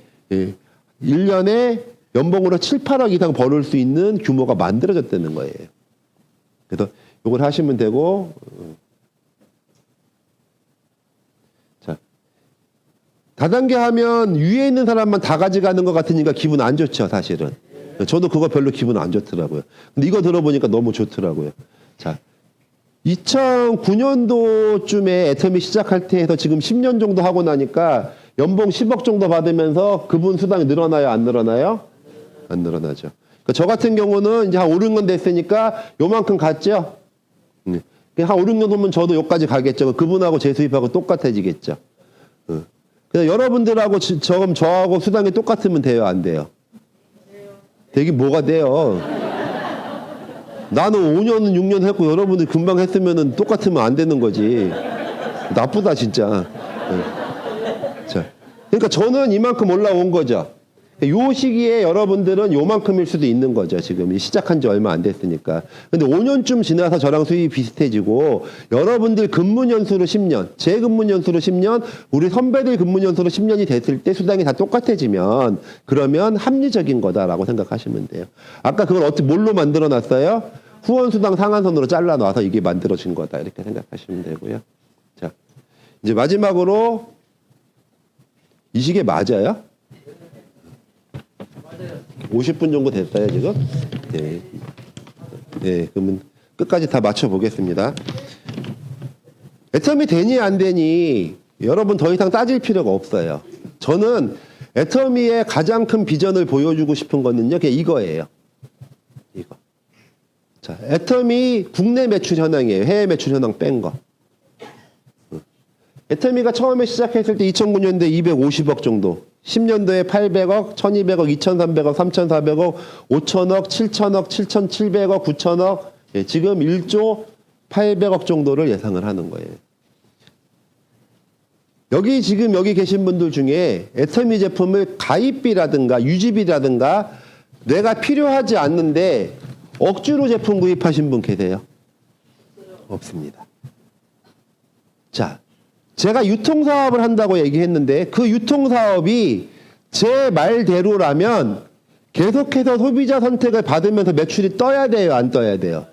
1년에 연봉으로 7, 8억 이상 벌을 수 있는 규모가 만들어졌다는 거예요. 그래서 이걸 하시면 되고, 자, 다단계 하면 위에 있는 사람만 다 가져가는 것 같으니까 기분 안 좋죠, 사실은. 저도 그거 별로 기분 안 좋더라고요. 근데 이거 들어보니까 너무 좋더라고요. 자, 2009년도쯤에 애터미 시작할 때 해서 지금 10년 정도 하고 나니까 연봉 10억 정도 받으면서 그분 수당이 늘어나요, 안 늘어나요? 안 늘어나죠. 그러니까 저 같은 경우는 이제 한 5, 6년 됐으니까 요만큼 갔죠? 한 5, 6년 후면 저도 여기까지 가겠죠. 그분하고 제 수입하고 똑같아지겠죠. 그래서 여러분들하고 저하고 수당이 똑같으면 돼요, 안 돼요? 되긴 뭐가 돼요? 나는 5년은 6년 했고 여러분들 금방 했으면 똑같으면 안 되는 거지. 나쁘다 진짜. 자, 그러니까 저는 이만큼 올라온 거죠. 요 시기에 여러분들은 요만큼일 수도 있는 거죠. 지금 시작한 지 얼마 안 됐으니까. 근데 5년쯤 지나서 저랑 수입이 비슷해지고 여러분들 근무년수로 10년, 제 근무년수로 10년, 우리 선배들 근무년수로 10년이 됐을 때 수당이 다 똑같아지면 그러면 합리적인 거다라고 생각하시면 돼요. 아까 그걸 어떻게 뭘로 만들어 놨어요? 후원수당 상한선으로 잘라놔서 이게 만들어진 거다. 이렇게 생각하시면 되고요. 자, 이제 마지막으로 이 시계 맞아요? 50분 정도 됐어요, 지금? 네. 네, 그러면 끝까지 다 맞춰보겠습니다. 애터미 되니 안 되니 여러분 더 이상 따질 필요가 없어요. 저는 애터미의 가장 큰 비전을 보여주고 싶은 거는요, 그게 이거예요. 이거. 자, 애터미 국내 매출 현황이에요. 해외 매출 현황 뺀 거. 애터미가 처음에 시작했을 때 2009년도에 250억 정도. 10년도에 800억, 1200억, 2300억, 3400억, 5000억, 7000억, 7700억, 9000억, 예, 지금 1조 800억 정도를 예상을 하는 거예요. 지금 여기 계신 분들 중에 애터미 제품을 가입비라든가 유지비라든가 내가 필요하지 않는데 억지로 제품 구입하신 분 계세요? 없습니다. 자, 제가 유통사업을 한다고 얘기했는데 그 유통사업이 제 말대로라면 계속해서 소비자 선택을 받으면서 매출이 떠야 돼요, 안 떠야 돼요?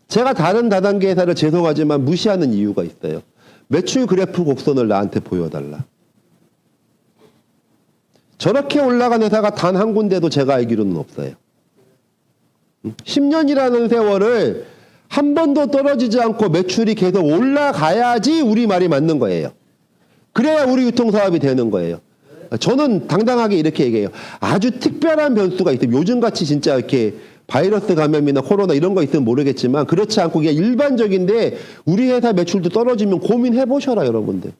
제가 다른 다단계 회사를 죄송하지만 무시하는 이유가 있어요. 매출 그래프 곡선을 나한테 보여달라. 저렇게 올라간 회사가 단 한 군데도 제가 알기로는 없어요. 10년이라는 세월을 한 번도 떨어지지 않고 매출이 계속 올라가야지 우리 말이 맞는 거예요. 그래야 우리 유통사업이 되는 거예요. 저는 당당하게 이렇게 얘기해요. 아주 특별한 변수가 있어요. 요즘같이 진짜 이렇게 바이러스 감염이나 코로나 이런 거 있으면 모르겠지만 그렇지 않고 그냥 일반적인데 우리 회사 매출도 떨어지면 고민해보셔라, 여러분들.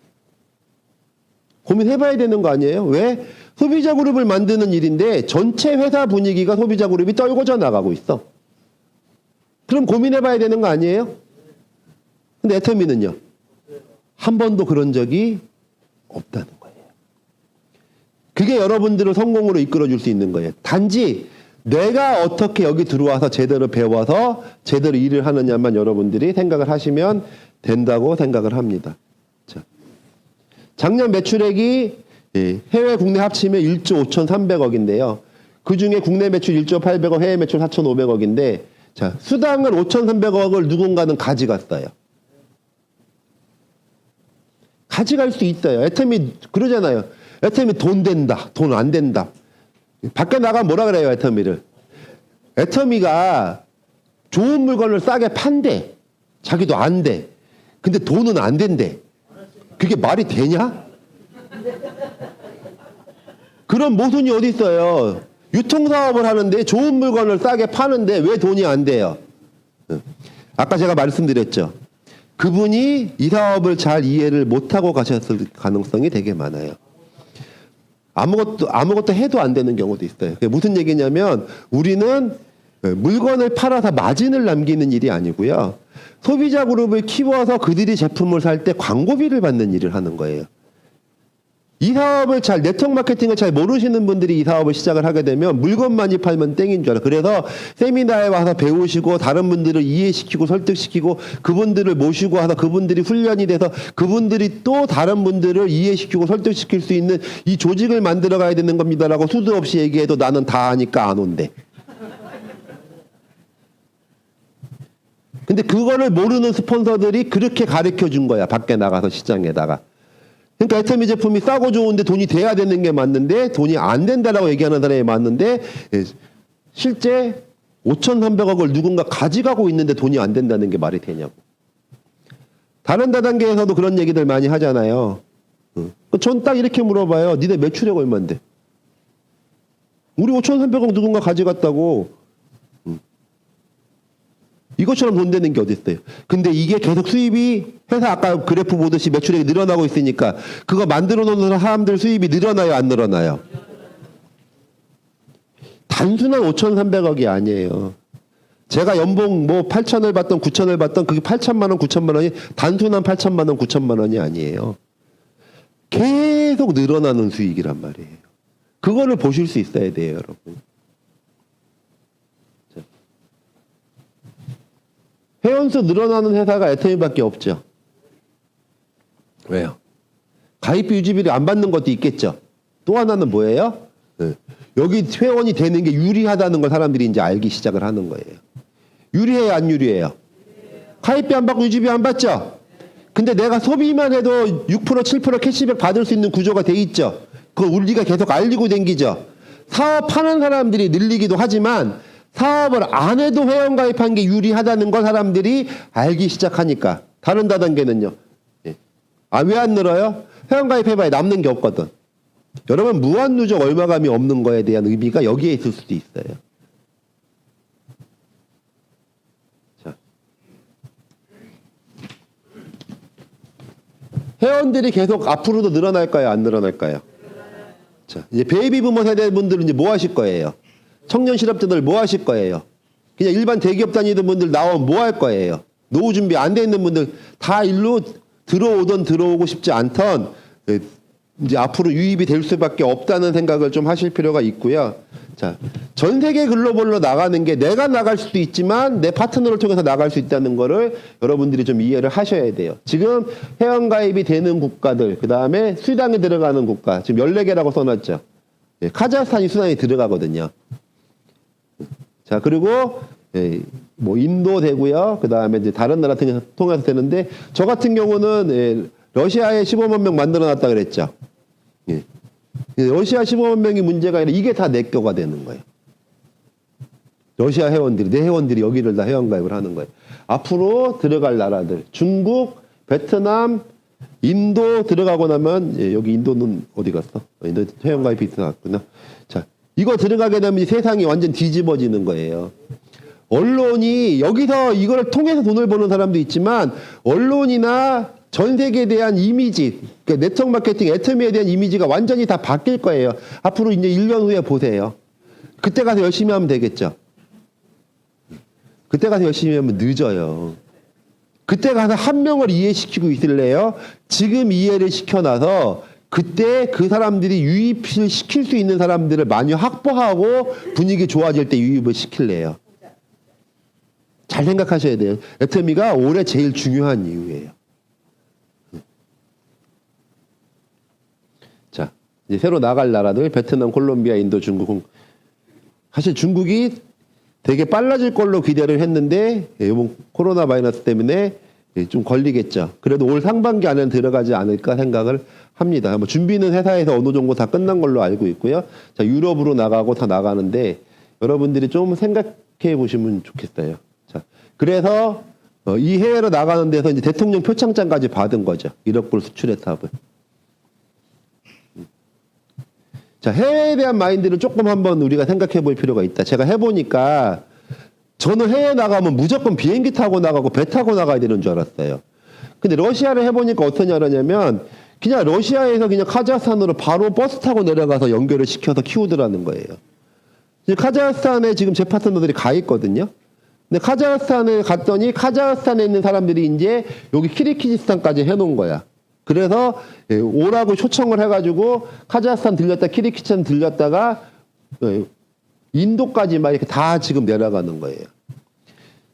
고민해봐야 되는 거 아니에요? 왜? 소비자 그룹을 만드는 일인데 전체 회사 분위기가 소비자 그룹이 떨궈져 나가고 있어. 그럼 고민해봐야 되는 거 아니에요? 근데 애터미는요? 한 번도 그런 적이 없다는 거예요. 그게 여러분들을 성공으로 이끌어줄 수 있는 거예요. 단지 내가 어떻게 여기 들어와서 제대로 배워서 제대로 일을 하느냐만 여러분들이 생각을 하시면 된다고 생각을 합니다. 자, 작년 매출액이 해외 국내 합치면 1조 5,300억인데요. 그 중에 국내 매출 1조 800억, 해외 매출 4,500억인데, 자, 수당을 5,300억을 누군가는 가져갔어요. 가져갈 수 있어요. 애터미 그러잖아요. 애터미 돈 된다, 돈 안 된다. 밖에 나가면 뭐라 그래요, 애터미를? 애터미가 좋은 물건을 싸게 판대. 자기도 안 돼. 근데 돈은 안 된대. 그게 말이 되냐? 그런 모순이 어디 있어요? 유통사업을 하는데 좋은 물건을 싸게 파는데 왜 돈이 안 돼요? 아까 제가 말씀드렸죠. 그분이 이 사업을 잘 이해를 못하고 가셨을 가능성이 되게 많아요. 아무것도 해도 안 되는 경우도 있어요. 그게 무슨 얘기냐면 우리는 물건을 팔아서 마진을 남기는 일이 아니고요. 소비자 그룹을 키워서 그들이 제품을 살 때 광고비를 받는 일을 하는 거예요. 이 사업을 네트워크 마케팅을 잘 모르시는 분들이 이 사업을 시작을 하게 되면 물건만이 팔면 땡인 줄 알아요. 그래서 세미나에 와서 배우시고 다른 분들을 이해시키고 설득시키고 그분들을 모시고 와서 그분들이 훈련이 돼서 그분들이 또 다른 분들을 이해시키고 설득시킬 수 있는 이 조직을 만들어 가야 되는 겁니다라고 수도 없이 얘기해도 나는 다 아니까 안 온대. 근데 그거를 모르는 스폰서들이 그렇게 가르쳐 준 거야. 밖에 나가서 시장에다가. 그러니까 애터미 제품이 싸고 좋은데 돈이 돼야 되는 게 맞는데 돈이 안 된다라고 얘기하는 사람이 맞는데 실제 5,300억을 누군가 가져가고 있는데 돈이 안 된다는 게 말이 되냐고. 다른 다단계에서도 그런 얘기들 많이 하잖아요. 전 딱 이렇게 물어봐요. 니네 매출액 얼만데? 우리 5,300억 누군가 가져갔다고. 이것처럼 돈 되는 게 어디 있어요. 근데 이게 계속 수입이 회사 아까 그래프 보듯이 매출액이 늘어나고 있으니까 그거 만들어 놓는 사람들 수입이 늘어나요, 안 늘어나요? 단순한 5,300억이 아니에요. 제가 연봉 뭐 8천을 받던 9천을 받던 그게 8천만 원, 9천만 원이 단순한 8천만 원, 9천만 원이 아니에요. 계속 늘어나는 수익이란 말이에요. 그거를 보실 수 있어야 돼요, 여러분. 회원수 늘어나는 회사가 애터미밖에 없죠. 왜요? 가입비 유지비를 안 받는 것도 있겠죠. 또 하나는 뭐예요? 여기 회원이 되는 게 유리하다는 걸 사람들이 이제 알기 시작을 하는 거예요. 유리해요, 안 유리해요? 가입비 안 받고 유지비 안 받죠? 근데 내가 소비만 해도 6%, 7% 캐시백 받을 수 있는 구조가 돼 있죠. 그걸 우리가 계속 알리고 댕기죠. 사업하는 사람들이 늘리기도 하지만 사업을 안 해도 회원 가입한 게 유리하다는 걸 사람들이 알기 시작하니까. 다른 다단계는요. 왜 안 늘어요? 회원 가입해봐야 남는 게 없거든. 여러분 무한 누적 얼마감이 없는 거에 대한 의미가 여기에 있을 수도 있어요. 자. 회원들이 계속 앞으로도 늘어날까요? 안 늘어날까요? 자, 이제 베이비 부머 세대 분들은 이제 뭐 하실 거예요? 청년 실업자들 뭐 하실 거예요? 그냥 일반 대기업 다니던 분들 나오면 뭐 할 거예요? 노후 준비 안 돼 있는 분들 다 일로 들어오던 들어오고 싶지 않던 이제 앞으로 유입이 될 수밖에 없다는 생각을 좀 하실 필요가 있고요. 자, 전 세계 글로벌로 나가는 게 내가 나갈 수도 있지만 내 파트너를 통해서 나갈 수 있다는 거를 여러분들이 좀 이해를 하셔야 돼요. 지금 회원가입이 되는 국가들, 그 다음에 수당이 들어가는 국가, 지금 14개라고 써놨죠. 카자흐스탄이 수당이 들어가거든요. 자, 그리고 뭐 인도 되고요. 그 다음에 이제 다른 나라 통해서 되는데 저 같은 경우는 러시아에 15만 명 만들어놨다 그랬죠. 러시아 15만 명이 문제가 아니라 이게 다 내 거가 되는 거예요. 러시아 회원들이 내 회원들이 여기를 다 회원가입을 하는 거예요. 앞으로 들어갈 나라들 중국, 베트남, 인도 들어가고 나면 여기 인도는 어디 갔어? 인도 회원가입이 들어갔구나. 자, 이거 들어가게 되면 세상이 완전 뒤집어지는 거예요. 언론이 여기서 이걸 통해서 돈을 버는 사람도 있지만 언론이나 전 세계에 대한 이미지, 그러니까 네트워크 마케팅, 애터미에 대한 이미지가 완전히 다 바뀔 거예요. 앞으로 이제 1년 후에 보세요. 그때 가서 열심히 하면 되겠죠. 그때 가서 열심히 하면 늦어요. 그때 가서 한 명을 이해시키고 있을래요? 지금 이해를 시켜놔서 그때 그 사람들이 유입을 시킬 수 있는 사람들을 많이 확보하고 분위기 좋아질 때 유입을 시킬래요. 잘 생각하셔야 돼요. 애터미가 올해 제일 중요한 이유예요. 자, 이제 새로 나갈 나라들 베트남, 콜롬비아, 인도, 중국. 사실 중국이 되게 빨라질 걸로 기대를 했는데 이번 코로나 바이러스 때문에 좀 걸리겠죠. 그래도 올 상반기 안에는 들어가지 않을까 생각을 합니다. 뭐 준비는 회사에서 어느 정도 다 끝난 걸로 알고 있고요. 자, 유럽으로 나가고 다 나가는데 여러분들이 좀 생각해 보시면 좋겠어요. 자, 그래서 이 해외로 나가는 데서 이제 대통령 표창장까지 받은 거죠. 1억 불 수출의 탑을. 자, 해외에 대한 마인드를 조금 한번 우리가 생각해 볼 필요가 있다. 제가 해보니까 저는 해외 나가면 무조건 비행기 타고 나가고 배 타고 나가야 되는 줄 알았어요. 근데 러시아를 해보니까 어떠냐면 그냥 러시아에서 그냥 카자흐스탄으로 바로 버스 타고 내려가서 연결을 시켜서 키우더라는 거예요. 카자흐스탄에 지금 제 파트너들이 가 있거든요. 근데 카자흐스탄에 갔더니 카자흐스탄에 있는 사람들이 이제 여기 키르기즈스탄까지 해놓은 거야. 그래서 오라고 초청을 해가지고 카자흐스탄 들렸다 키르기즈스탄 들렸다가 인도까지 막 이렇게 다 지금 내려가는 거예요.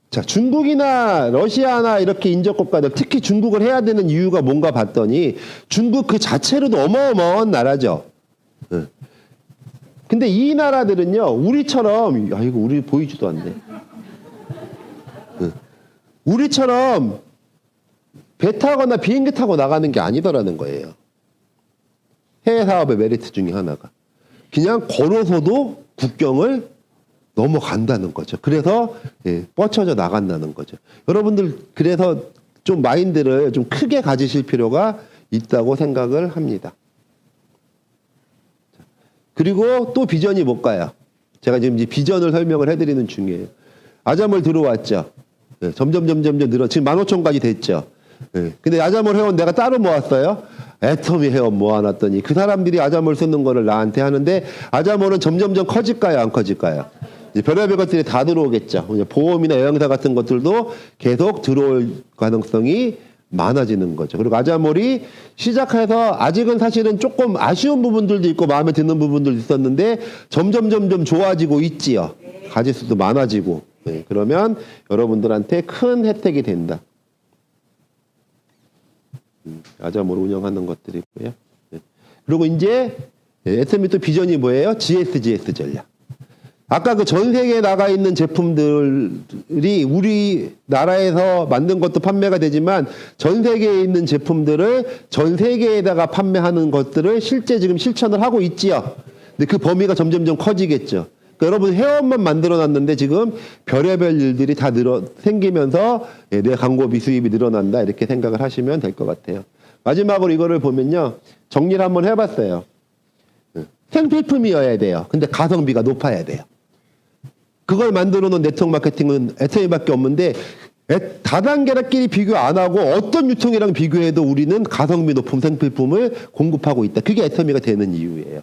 자, 중국이나 러시아나 이렇게 인접국가들 특히 중국을 해야 되는 이유가 뭔가 봤더니 중국 그 자체로도 어마어마한 나라죠. 근데 이 나라들은요 우리처럼 이거 우리 보이지도 않네. 우리처럼 배 타거나 비행기 타고 나가는 게 아니더라는 거예요. 해외 사업의 메리트 중에 하나가. 그냥 걸어서도 국경을 넘어간다는 거죠. 그래서 뻗쳐져 나간다는 거죠. 여러분들 그래서 좀 마인드를 좀 크게 가지실 필요가 있다고 생각을 합니다. 그리고 또 비전이 뭘까요? 제가 지금 이제 비전을 설명을 해드리는 중이에요. 아자몰 들어왔죠. 점점 늘어. 지금 15,000까지 됐죠. 근데 아자몰 회원 내가 따로 모았어요. 애터미 회원 모아놨더니 그 사람들이 아자몰 쓰는 거를 나한테 하는데 아자몰은 점점점 커질까요? 안 커질까요? 이제 별의별 것들이 다 들어오겠죠. 보험이나 여행사 같은 것들도 계속 들어올 가능성이 많아지는 거죠. 그리고 아자몰이 시작해서 아직은 사실은 조금 아쉬운 부분들도 있고 마음에 드는 부분들도 있었는데 점점 좋아지고 있지요. 가짓수도 많아지고. 그러면 여러분들한테 큰 혜택이 된다. 아자몰 운영하는 것들이고요. 그리고 이제 SM이 또 비전이 뭐예요? GSGS 전략. 아까 그 전 세계에 나가 있는 제품들이 우리나라에서 만든 것도 판매가 되지만 전 세계에 있는 제품들을 전 세계에다가 판매하는 것들을 실제 지금 실천을 하고 있지요. 근데 그 범위가 점점 커지겠죠. 그러니까 여러분 회원만 만들어놨는데 지금 별의별 일들이 다 생기면서 내 광고비 수입이 늘어난다 이렇게 생각을 하시면 될 것 같아요. 마지막으로 이거를 보면요. 정리를 한번 해봤어요. 생필품이어야 돼요. 근데 가성비가 높아야 돼요. 그걸 만들어 놓은 네트워크 마케팅은 SM밖에 없는데 다단계끼리 비교 안 하고 어떤 유통이랑 비교해도 우리는 가성비 높은 생필품을 공급하고 있다. 그게 애터미가 되는 이유예요.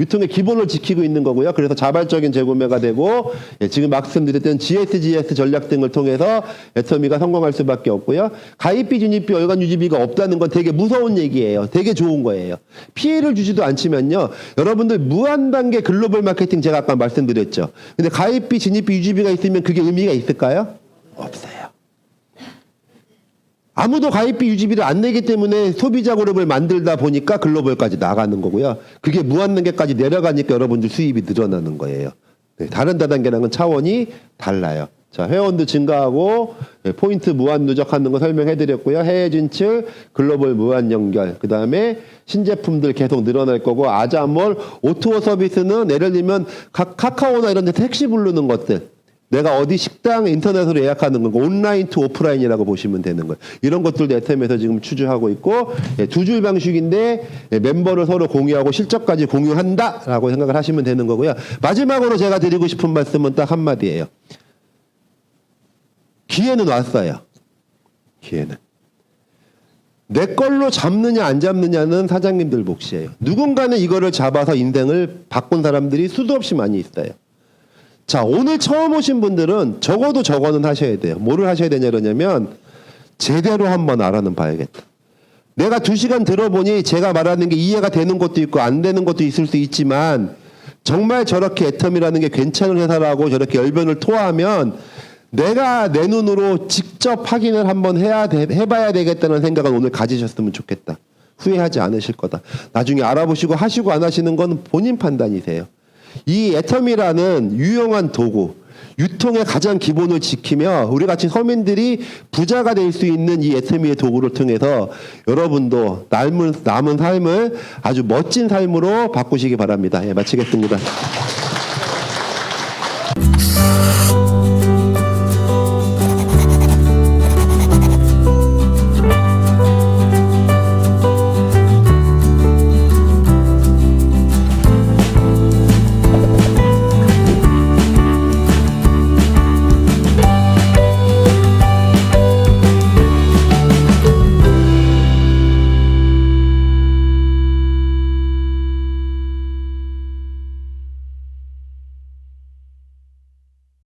유통의 기본을 지키고 있는 거고요. 그래서 자발적인 재구매가 되고 지금 말씀드렸던 GSGS 전략 등을 통해서 애터미가 성공할 수밖에 없고요. 가입비, 진입비, 월간 유지비가 없다는 건 되게 무서운 얘기예요. 되게 좋은 거예요. 피해를 주지도 않지만요. 여러분들 무한단계 글로벌 마케팅 제가 아까 말씀드렸죠. 근데 가입비, 진입비, 유지비가 있으면 그게 의미가 있을까요? 없어요. 아무도 가입비 유지비를 안 내기 때문에 소비자 그룹을 만들다 보니까 글로벌까지 나가는 거고요. 그게 무한단계까지 내려가니까 여러분들 수입이 늘어나는 거예요. 다른 다단계랑은 차원이 달라요. 자, 회원도 증가하고 포인트 무한 누적하는 거 설명해 드렸고요. 해외 진출, 글로벌 무한 연결, 그 다음에 신제품들 계속 늘어날 거고 아자몰, 오토어 서비스는 예를 들면 카카오나 이런 데 택시 부르는 것들 내가 어디 식당 인터넷으로 예약하는 거 온라인 투 오프라인이라고 보시면 되는 거예요. 이런 것들도 애터미에서 지금 추진하고 있고 두 줄 방식인데 멤버를 서로 공유하고 실적까지 공유한다라고 생각을 하시면 되는 거고요. 마지막으로 제가 드리고 싶은 말씀은 딱 한마디예요. 기회는 왔어요. 기회는. 내 걸로 잡느냐 안 잡느냐는 사장님들 몫이에요. 누군가는 이거를 잡아서 인생을 바꾼 사람들이 수도 없이 많이 있어요. 자, 오늘 처음 오신 분들은 적어도 저거는 하셔야 돼요. 뭐를 하셔야 되냐 그러냐면 제대로 한번 알아는 봐야겠다. 내가 2시간 들어보니 제가 말하는 게 이해가 되는 것도 있고 안 되는 것도 있을 수 있지만 정말 저렇게 애터미라는 게 괜찮은 회사라고 저렇게 열변을 토하면 내가 내 눈으로 직접 확인을 한번 해봐야 되겠다는 생각을 오늘 가지셨으면 좋겠다. 후회하지 않으실 거다. 나중에 알아보시고 하시고 안 하시는 건 본인 판단이세요. 이 애터미라는 유용한 도구, 유통의 가장 기본을 지키며 우리 같이 서민들이 부자가 될 수 있는 이 애터미의 도구를 통해서 여러분도 남은 삶을 아주 멋진 삶으로 바꾸시기 바랍니다. 예, 마치겠습니다.